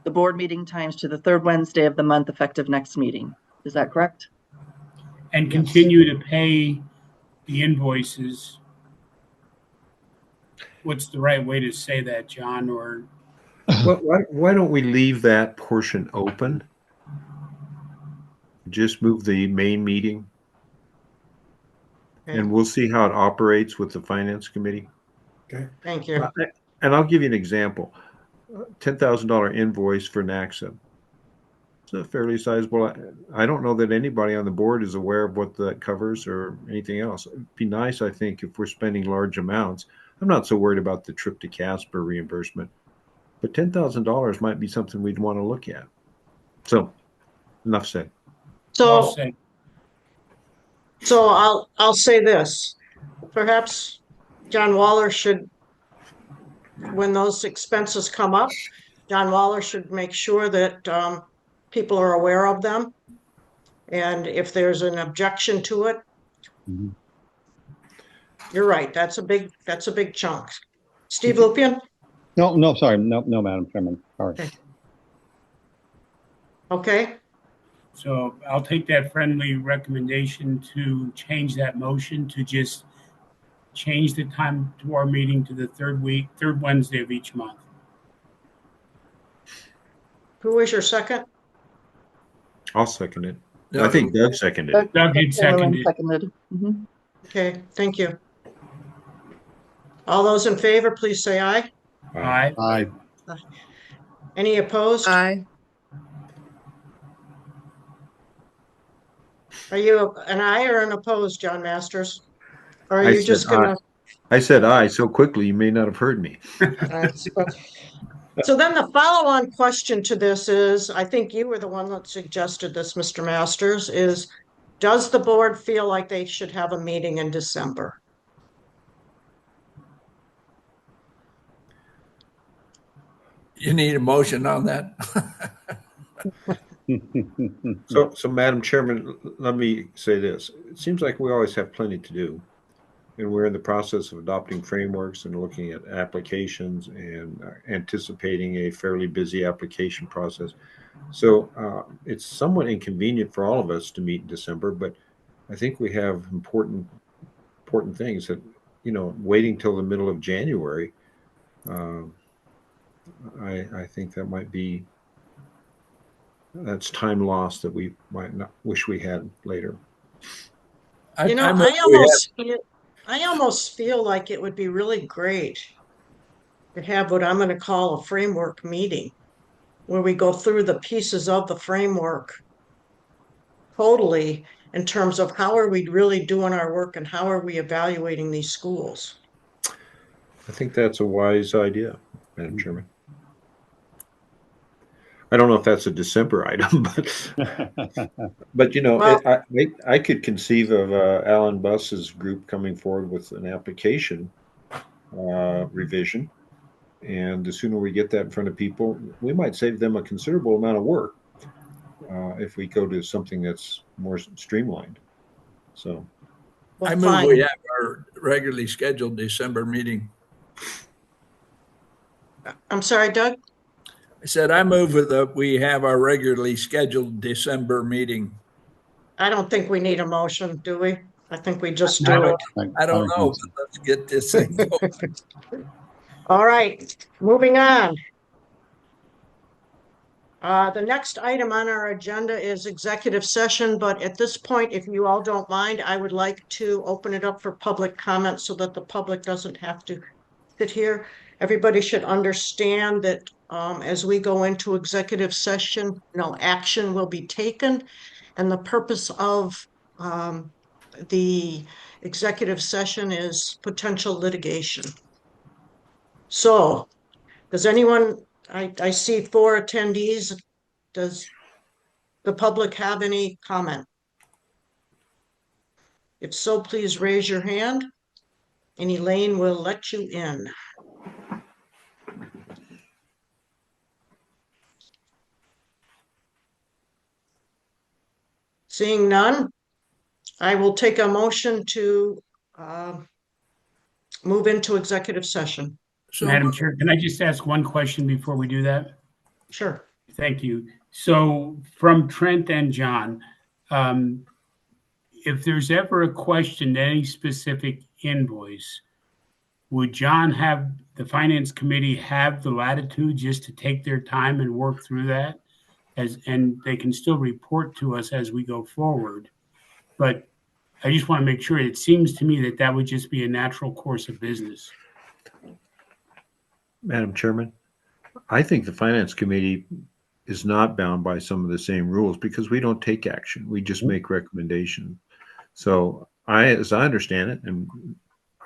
the board meeting times to the third Wednesday of the month effective next meeting. Is that correct? And continue to pay the invoices. What's the right way to say that, John? Or Well, why don't we leave that portion open? Just move the main meeting, and we'll see how it operates with the finance committee. Okay. Thank you. And I'll give you an example. $10,000 invoice for NACSA. It's a fairly sizable. I don't know that anybody on the board is aware of what that covers or anything else. It'd be nice, I think, if we're spending large amounts. I'm not so worried about the trip to Casper reimbursement, but $10,000 might be something we'd want to look at. So, enough said. So I'll say this. Perhaps John Waller should when those expenses come up, John Waller should make sure that people are aware of them. And if there's an objection to it, Mhm. you're right, that's a big chunk. Steve Lupian? No, sorry. No, Madam Chairman. Sorry. Okay. Okay, So I'll take that friendly recommendation to change that motion to just change the time to our meeting to the third Wednesday of each month. who is your second? I'll second it. I Doug, think Doug seconded it. Doug had Chamberlain seconded. seconded. Mhm. Okay, thank you. All those in favor, please say aye. Aye. Aye. Any opposed? Aye. Are you an aye or an opposed, John Masters? Or are I you said just gonna? I said aye so quickly you may not have heard me. So then the follow-on question to this is, I think you were the one that suggested this, Mr. Masters, is does the board feel like they should have a meeting in December? you need a motion on that? So Madam Chairman, let me say this. It seems like we always have plenty to do. And we're in the process of adopting frameworks and looking at applications and anticipating a fairly busy application process. So it's somewhat inconvenient for all of us to meet in December, but I think we have important things that, waiting till the middle of January, I think that's time lost that we might not wish we had later. I almost feel like it would be really great to have what I'm going to call a framework meeting where we go through the pieces of the framework totally in terms of how are we really doing our work and how are we evaluating these schools. I think that's a wise idea, Madam Chairman. I don't know if that's a December item, but Well, I could conceive of Alan Buss's group coming forward with an application revision, and the sooner we get that in front of people, we might save them a considerable amount of work if we go to something that's more streamlined. So, well, move fine. we have our regularly scheduled December meeting. I'm sorry, Doug? I said, I move that we have our regularly scheduled December meeting. I don't think we need a motion, do we? I think we just No. do it. I don't know, but let's get this thing going. All right, moving on. The next item on our agenda is executive session, but at this point, if you all don't mind, I would like to open it up for public comment so that the public doesn't have to sit here. Everybody should understand that as we go into executive session, no action will be taken. And the purpose of the executive session is potential litigation. So does anyone, I see 4 attendees. Does the public have any comment? If so, please raise your hand and Elaine will let you in. Seeing none, I will take a motion to move into executive session. So, Madam Chair, can I just ask one question before we do that? Sure. Thank you. So from Trent and John, if there's ever a question to any specific invoice, would John have the finance committee have the latitude just to take their time and work through that? And they can still report to us as we go forward. But I just want to make sure, it seems to me that would just be a natural course of business. Madam Chairman, I think the Finance Committee is not bound by some of the same rules because we don't take action. We just make recommendations. So as I understand it, and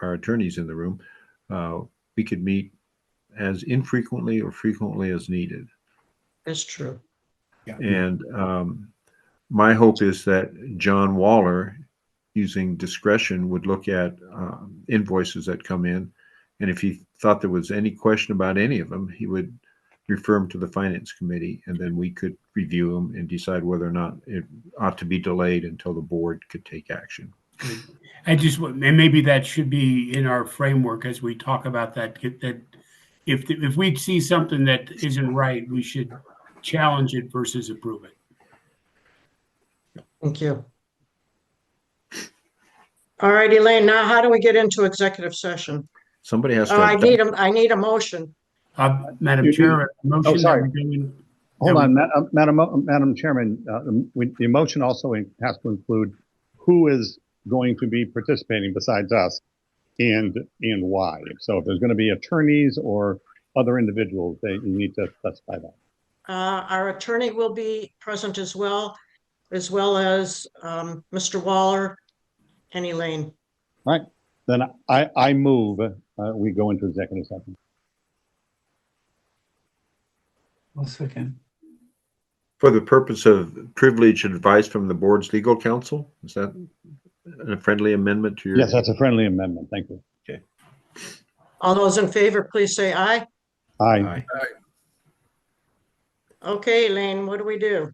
our attorneys in the room, we could meet as infrequently or frequently as needed. That's true. Yeah. And my hope is that John Waller, using discretion, would look at invoices that come in And if he thought there was any question about any of them, he would refer them to the finance committee, and then we could review them and decide whether or not it ought to be delayed until the board could take action. And maybe that should be in our framework as we talk about that, that if we see something that isn't right, we should challenge it versus approve it. Thank you. All right, Elaine, now how do we get into executive session? Somebody has I to. need a motion. Madam Chair, a motion that sorry. we go in. Hold on, Madam Chairman, the motion also has to include who is going to be participating besides us and why. So if there's going to be attorneys or other individuals, you need to specify that. Our attorney will be present as well as Mr. Waller and Elaine. All right, then I move we go into executive session. One second. For the purpose of privileged advice from the board's legal counsel? Is that a friendly amendment to your? Yes, that's a friendly amendment. Thank you. Okay. All those in favor, please say aye. Aye. Okay, Elaine, what do we do?